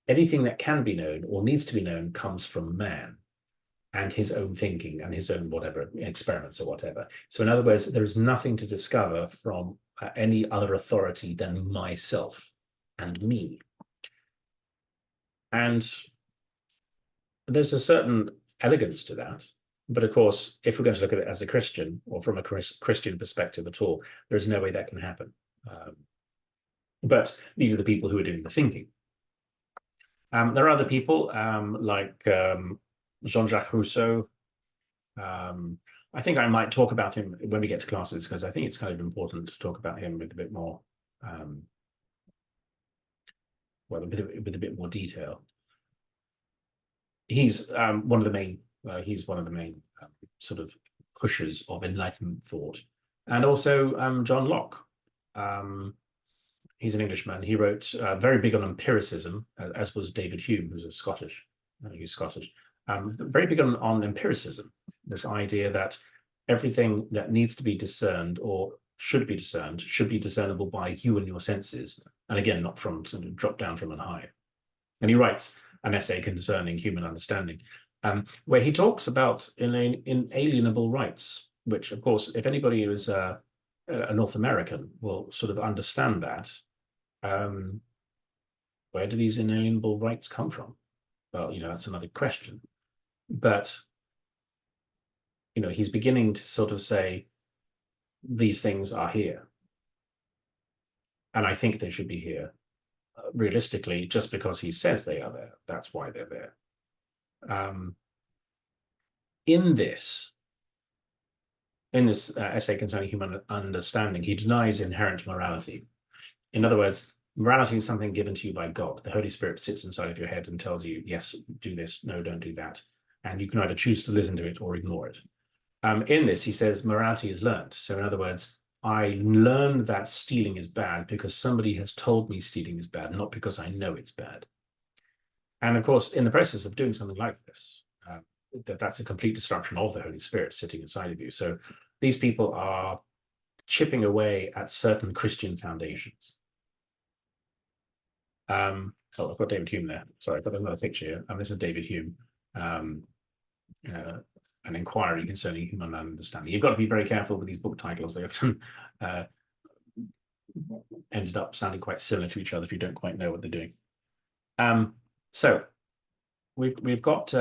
anything that can be known or needs to be known comes from man and his own thinking and his own whatever, experiments or whatever. So in other words, there is nothing to discover from any other authority than myself and me. And there's a certain elegance to that. But of course, if we're going to look at it as a Christian or from a Christian perspective at all, there is no way that can happen. But these are the people who are doing the thinking. There are other people like Jean-Jacques Rousseau. I think I might talk about him when we get to classes, because I think it's kind of important to talk about him with a bit more, with a bit more detail. He's one of the main. He's one of the main sort of pushers of Enlightenment thought, and also John Locke. He's an Englishman. He wrote very big on empiricism, as was David Hume, who's Scottish. He's Scottish. Very big on empiricism. This idea that everything that needs to be discerned or should be discernible by you and your senses, and again, not from sort of drop down from on high. And he writes an essay concerning human understanding, where he talks about inalienable rights, which, of course, if anybody who is a North American will sort of understand that. Where do these inalienable rights come from? Well, that's another question. But, he's beginning to sort of say, these things are here. And I think they should be here. Realistically, just because he says they are there, that's why they're there. In this essay concerning human understanding, he denies inherent morality. In other words, morality is something given to you by God. The Holy Spirit sits inside of your head and tells you, yes, do this, no, don't do that. And you can either choose to listen to it or ignore it. In this, he says morality is learned. So in other words, I learned that stealing is bad because somebody has told me stealing is bad, not because I know it's bad. And of course, in the process of doing something like this, that's a complete destruction of the Holy Spirit sitting inside of you. So these people are chipping away at certain Christian foundations. Oh, I've got David Hume there. Sorry, I've got another picture here. This is David Hume, an inquiry concerning human understanding. You've got to be very careful with these book titles. They often ended up sounding quite similar to each other if you don't quite know what they're doing. So we've got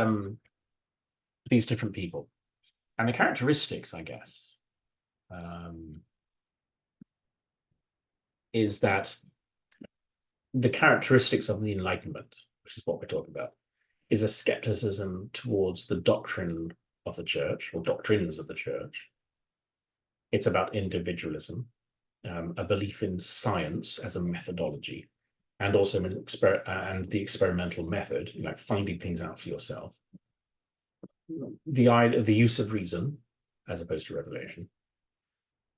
these different people, and the characteristics, I guess, is that the characteristics of the Enlightenment, which is what we're talking about, is a skepticism towards the doctrine of the church or doctrines of the church. It's about individualism, a belief in science as a methodology, and also and the experimental method, like finding things out for yourself. The use of reason as opposed to revelation.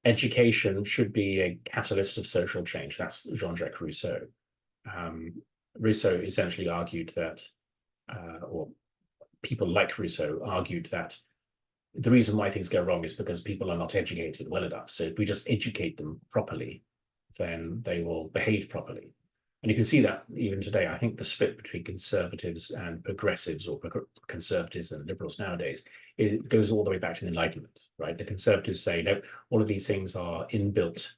Education should be a catalyst of social change. That's Jean-Jacques Rousseau. Rousseau essentially argued that, or people like Rousseau argued that the reason why things go wrong is because people are not educated well enough. So if we just educate them properly, then they will behave properly. And you can see that even today. I think the split between conservatives and progressives, or conservatives and liberals nowadays, it goes all the way back to the Enlightenment, right? The conservatives say, no, all of these things are inbuilt.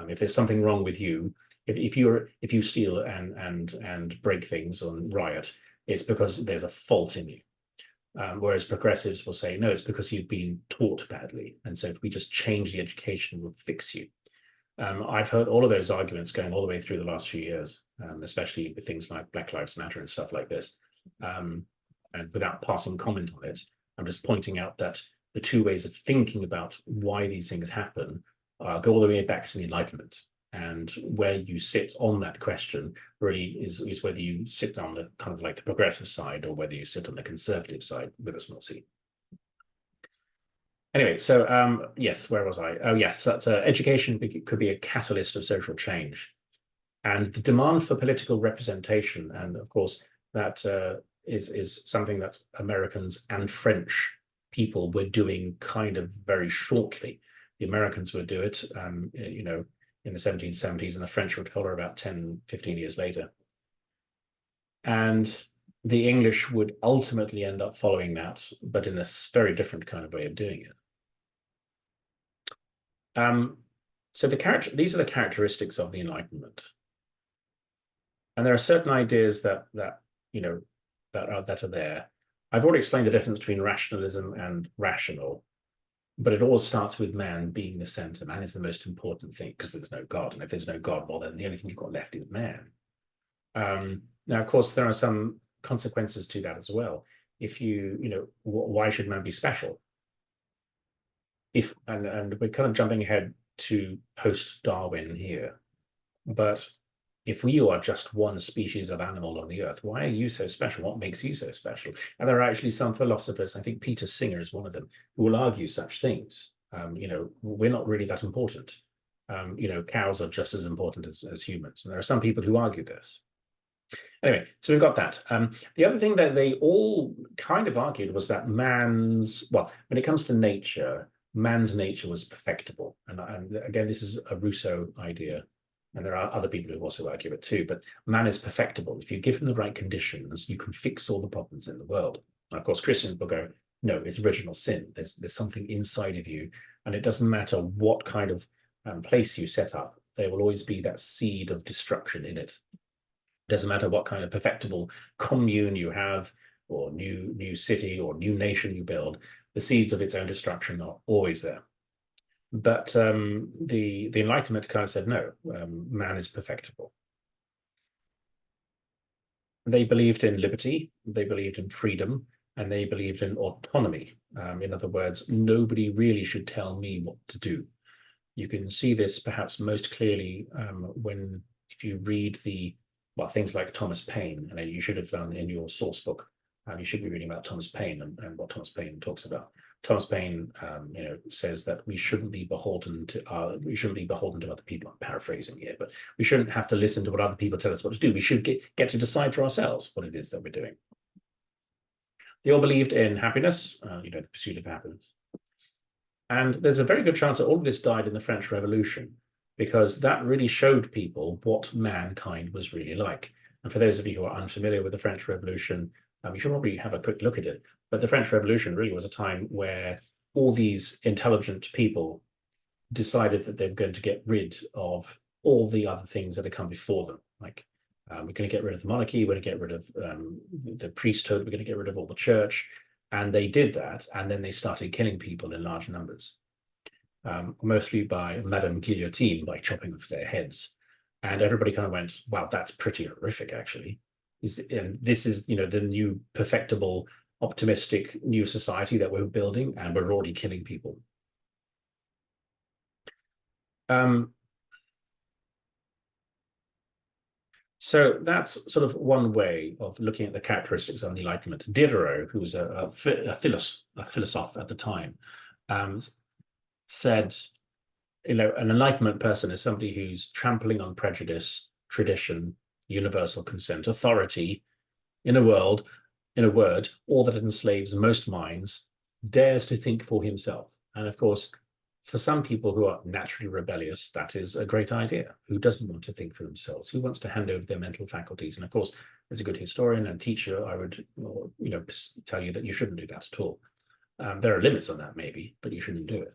If there's something wrong with you, if you steal and break things or riot, it's because there's a fault in you. Whereas progressives will say, no, it's because you've been taught badly. And so if we just change the education, we'll fix you. I've heard all of those arguments going all the way through the last few years, especially with things like Black Lives Matter and stuff like this. And without passing comment on it, I'm just pointing out that the two ways of thinking about why these things happen go all the way back to the Enlightenment. And where you sit on that question really is whether you sit on the kind of like the progressive side or whether you sit on the conservative side with a small c. Anyway, so yes, where was I? Oh, yes, that education could be a catalyst of social change. And the demand for political representation, and of course, that is something that Americans and French people were doing kind of very shortly. The Americans would do it, in the 1770s, and the French would follow about 10, 15 years later. And the English would ultimately end up following that, but in a very different kind of way of doing it. So these are the characteristics of the Enlightenment. And there are certain ideas that are there. I've already explained the difference between rationalism and rational, but it all starts with man being the center. Man is the most important thing because there's no God. And if there's no God, well, then the only thing you've got left is man. Now, of course, there are some consequences to that as well. If why should man be special? And we're kind of jumping ahead to post-Darwin here, but if we are just one species of animal on the earth, why are you so special? What makes you so special? And there are actually some philosophers, I think Peter Singer is one of them, who will argue such things. We're not really that important. Cows are just as important as humans. And there are some people who argue this. Anyway, so we've got that. The other thing that they all kind of argued was that when it comes to nature, man's nature was perfectible. And again, this is a Rousseau idea. And there are other people who also argue it too, but man is perfectible. If you give him the right conditions, you can fix all the problems in the world. And of course, Christians will go, no, it's original sin. There's something inside of you, and it doesn't matter what kind of place you set up. There will always be that seed of destruction in it. It doesn't matter what kind of perfectible commune you have, or new city, or new nation you build. The seeds of its own destruction are always there. But the Enlightenment kind of said, no, man is perfectible. They believed in liberty, they believed in freedom, and they believed in autonomy. In other words, nobody really should tell me what to do. You can see this perhaps most clearly if you read things like Thomas Paine, and you should have done in your source book. You should be reading about Thomas Paine and what Thomas Paine talks about. Thomas Paine, says that we shouldn't be beholden to other people. I'm paraphrasing here, but we shouldn't have to listen to what other people tell us what to do. We should get to decide for ourselves what it is that we're doing. They all believed in happiness, the pursuit of happiness. And there's a very good chance that all of this died in the French Revolution, because that really showed people what mankind was really like. And for those of you who are unfamiliar with the French Revolution, you should probably have a quick look at it. But the French Revolution really was a time where all these intelligent people decided that they're going to get rid of all the other things that had come before them. Like, we're going to get rid of the monarchy, we're going to get rid of the priesthood, we're going to get rid of all the church. And they did that, and then they started killing people in large numbers, mostly by Madame Guillotine, by chopping off their heads. And everybody kind of went, wow, that's pretty horrific, actually. And this is, the new perfectible, optimistic new society that we're building, and we're already killing people. So that's sort of one way of looking at the characteristics of the Enlightenment. Diderot, who was a philosopher at the time, said, an Enlightenment person is somebody who's trampling on prejudice, tradition, universal consent, authority, in a word, all that enslaves most minds, dares to think for himself. And of course, for some people who are naturally rebellious, that is a great idea. Who doesn't want to think for themselves? Who wants to hand over their mental faculties? And of course, as a good historian and teacher, I would, tell you that you shouldn't do that at all. There are limits on that, maybe, but you shouldn't do it.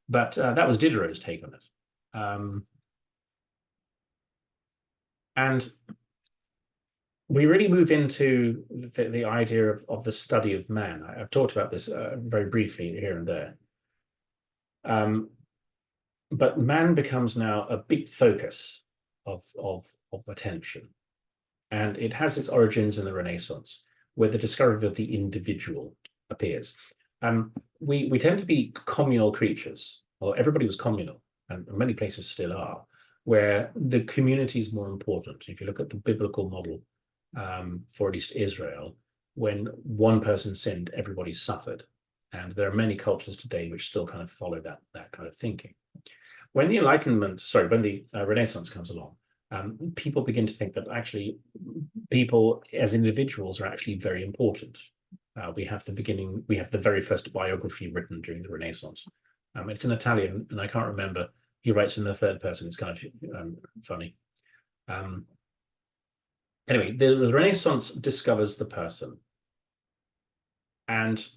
But that was Diderot's take on it. And we really move into the idea of the study of man. I've talked about this very briefly here and there. but man becomes now a big focus of attention. And it has its origins in the Renaissance, where the discovery of the individual appears. We tend to be communal creatures, or everybody was communal, and many places still are, where the community is more important. If you look at the biblical model, for at least Israel, when one person sinned, everybody suffered. And there are many cultures today which still kind of follow that kind of thinking. When the Renaissance comes along, people begin to think that actually people as individuals are actually very important. We have the very first biography written during the Renaissance. It's in Italian, and I can't remember. He writes in the third person. It's kind of funny. Anyway, the Renaissance discovers the person, and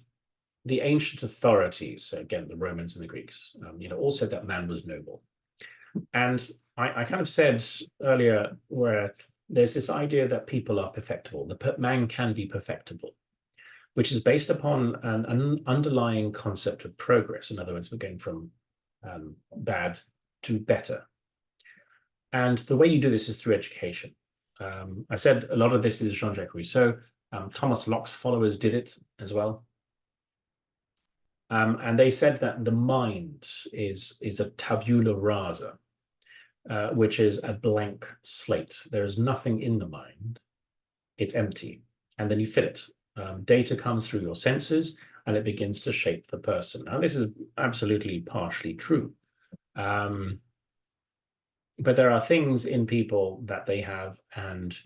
the ancient authorities, so again, the Romans and the Greeks, all said that man was noble. And I kind of said earlier where there's this idea that people are perfectible, man can be perfectible, which is based upon an underlying concept of progress. In other words, we're going from bad to better. And the way you do this is through education. I said a lot of this is Jean-Jacques Rousseau. Thomas Locke's followers did it as well. And they said that the mind is a tabula rasa, which is a blank slate. There's nothing in the mind. It's empty. And then you fill it. Data comes through your senses, and it begins to shape the person. Now, this is absolutely partially true. But there are things in people that they have, and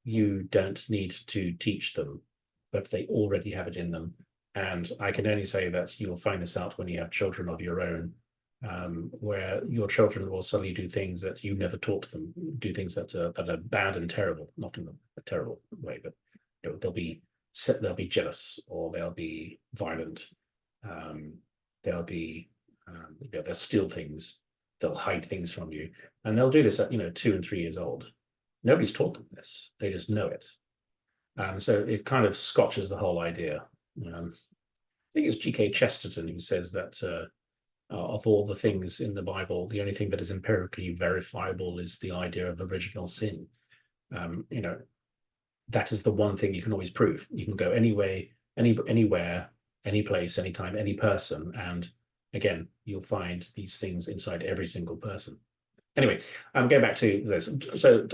you don't need to teach them, but they already have it in them. And I can only say that you'll find this out when you have children of your own, where your children will suddenly do things that you never taught them, do things that are bad and terrible, not in a terrible way, but they'll be jealous, or they'll be violent. They'll steal things. They'll hide things from you, and they'll do this at 2 and 3 years old. Nobody's taught them this; they just know it. So it kind of scotches the whole idea. I think it's G.K. Chesterton who says that of all the things in the Bible, the only thing that is empirically verifiable is the idea of original sin. That is the one thing you can always prove. You can go anywhere, any place, anytime, any person, and again, you'll find these things inside every single person. Anyway, going back to this. So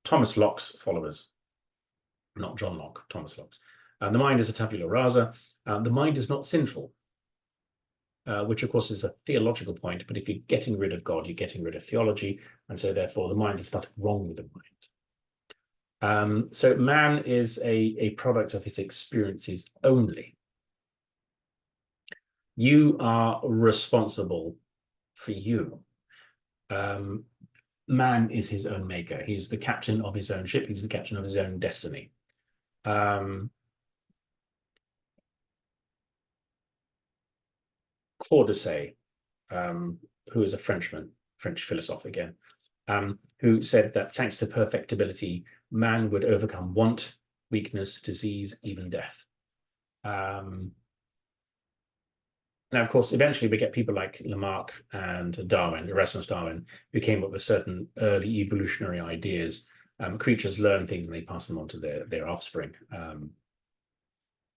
Thomas Locke's followers, not John Locke, Thomas Locke's. The mind is a tabula rasa. The mind is not sinful, which of course is a theological point, but if you're getting rid of God, you're getting rid of theology, and so therefore the mind, there's nothing wrong with the mind. So man is a product of his experiences only. You are responsible for you. Man is his own maker. He's the captain of his own ship. He's the captain of his own destiny. Claude, who is a French philosopher again, who said that thanks to perfectibility, man would overcome want, weakness, disease, even death. Now, of course, eventually we get people like Lamarck and Darwin, Erasmus Darwin, who came up with certain early evolutionary ideas. Creatures learn things and they pass them on to their offspring.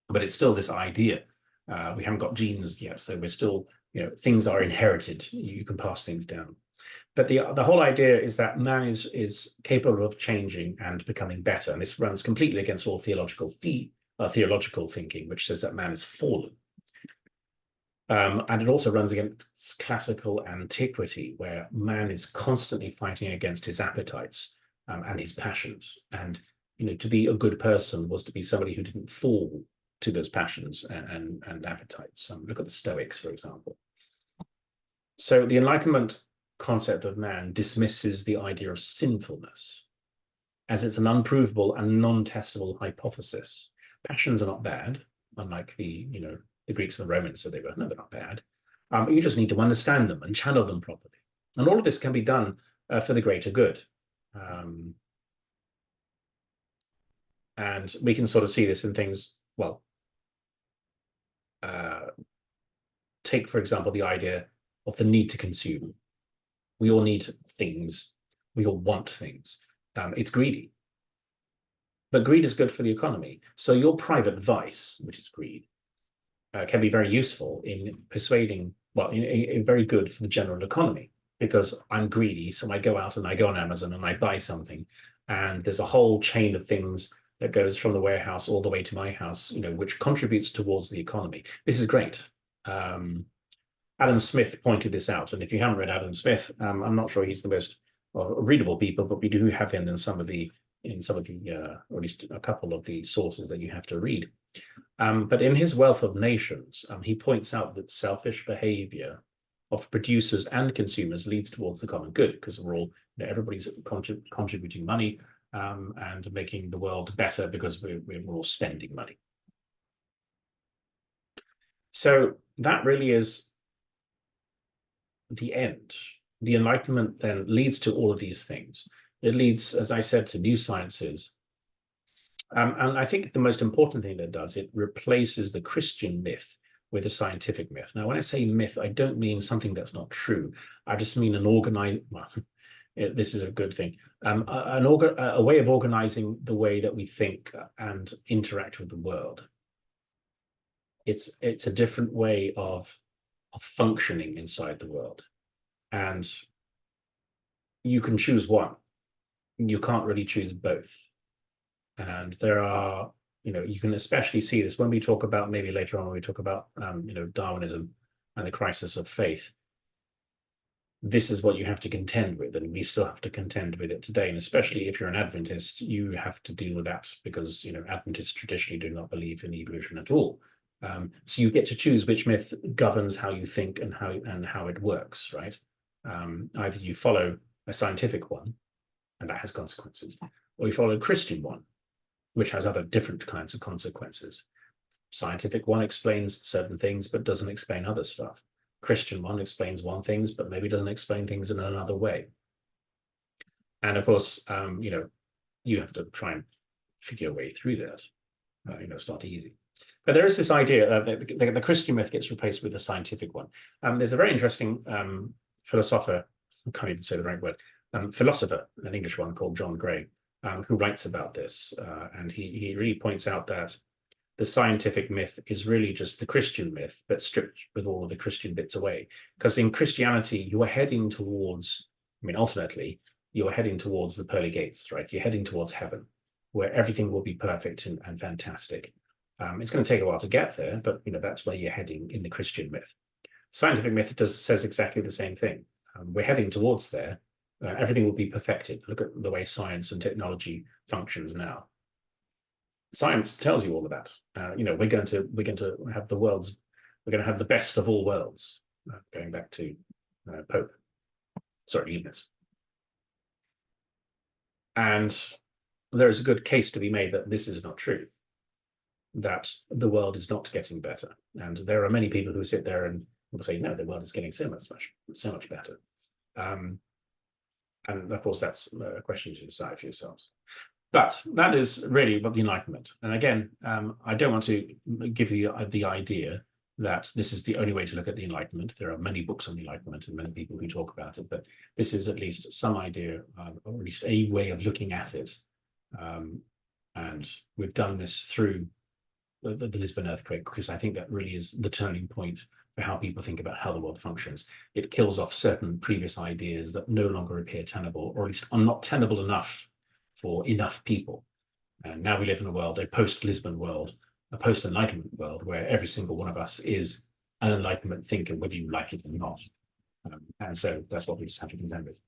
But it's still this idea. We haven't got genes yet, so we're still, things are inherited. You can pass things down. But the whole idea is that man is capable of changing and becoming better. And this runs completely against all theological thinking, which says that man is fallen. And it also runs against classical antiquity, where man is constantly fighting against his appetites and his passions. And to be a good person was to be somebody who didn't fall to those passions and appetites. Look at the Stoics, for example. So the Enlightenment concept of man dismisses the idea of sinfulness, as it's an unprovable and non-testable hypothesis. Passions are not bad, unlike the Greeks and the Romans said they were. No, they're not bad. You just need to understand them and channel them properly. And all of this can be done for the greater good. And we can sort of see this in things, take, for example, the idea the need to consume. We all need things. We all want things. It's greedy. But greed is good for the economy. So your private vice, which is greed, can be very useful in persuading, well, very good for the general economy, because I'm greedy. So I go out and I go on Amazon and I buy something, and there's a whole chain of things that goes from the warehouse all the way to my house, which contributes towards the economy. This is great. Adam Smith pointed this out, and if you haven't read Adam Smith, I'm not sure he's the most readable people, but we do have him in some of the, or at least a couple of the sources that you have to read. But in his Wealth of Nations, he points out that selfish behavior of producers and consumers leads towards the common good, because we're all, everybody's contributing money and making the world better because we're all spending money. So that really is the end. The Enlightenment then leads to all of these things. It leads, as I said, to new sciences. And I think the most important thing that it does, it replaces the Christian myth with a scientific myth. Now, when I say myth, I don't mean something that's not true. I just mean an organized, well, this is a good thing, a way of organizing the way that we think and interact with the world. It's a different way of functioning inside the world. And you can choose one. You can't really choose both. And there are, you can especially see this when we talk about, maybe later on when we talk about, Darwinism and the crisis of faith. This is what you have to contend with, and we still have to contend with it today. And especially if you're an Adventist, you have to deal with that because, Adventists traditionally do not believe in evolution at all. So you get to choose which myth governs how you think and how it works, right? Either you follow a scientific one, and that has consequences, or you follow a Christian one, which has other different kinds of consequences. Scientific one explains certain things, but doesn't explain other stuff. Christian one explains one things, but maybe doesn't explain things in another way. And of course, you have to try and figure your way through that. It's not easy. But there is this idea that the Christian myth gets replaced with the scientific one. There's a very interesting philosopher, I can't even say the right word, philosopher, an English one called John Gray, who writes about this. And he really points out that the scientific myth is really just the Christian myth, but stripped with all of the Christian bits away. Because in Christianity, you are heading towards, ultimately, you are heading towards the pearly gates, right? You're heading towards heaven, where everything will be perfect and fantastic. It's going to take a while to get there, but that's where you're heading in the Christian myth. Scientific myth says exactly the same thing. We're heading towards there. Everything will be perfected. Look at the way science and technology functions now. Science tells you all of that. We're going to have we're going to have the best of all worlds. Going back to Leibniz. And there is a good case to be made that this is not true, that the world is not getting better. And there are many people who sit there and will say, no, the world is getting so much better. And of course, that's a question to decide for yourselves. But that is really what the Enlightenment. And again, I don't want to give you the idea that this is the only way to look at the Enlightenment. There are many books on the Enlightenment and many people who talk about it, but this is at least some idea, or at least a way of looking at it. And we've done this through the Lisbon earthquake, because I think that really is the turning point for how people think about how the world functions. It kills off certain previous ideas that no longer appear tenable, or at least are not tenable enough for enough people. And now we live in a world, a post-Lisbon world, a post-Enlightenment world, where every single one of us is an Enlightenment thinker, whether you like it or not. And so that's what we just have to contend with.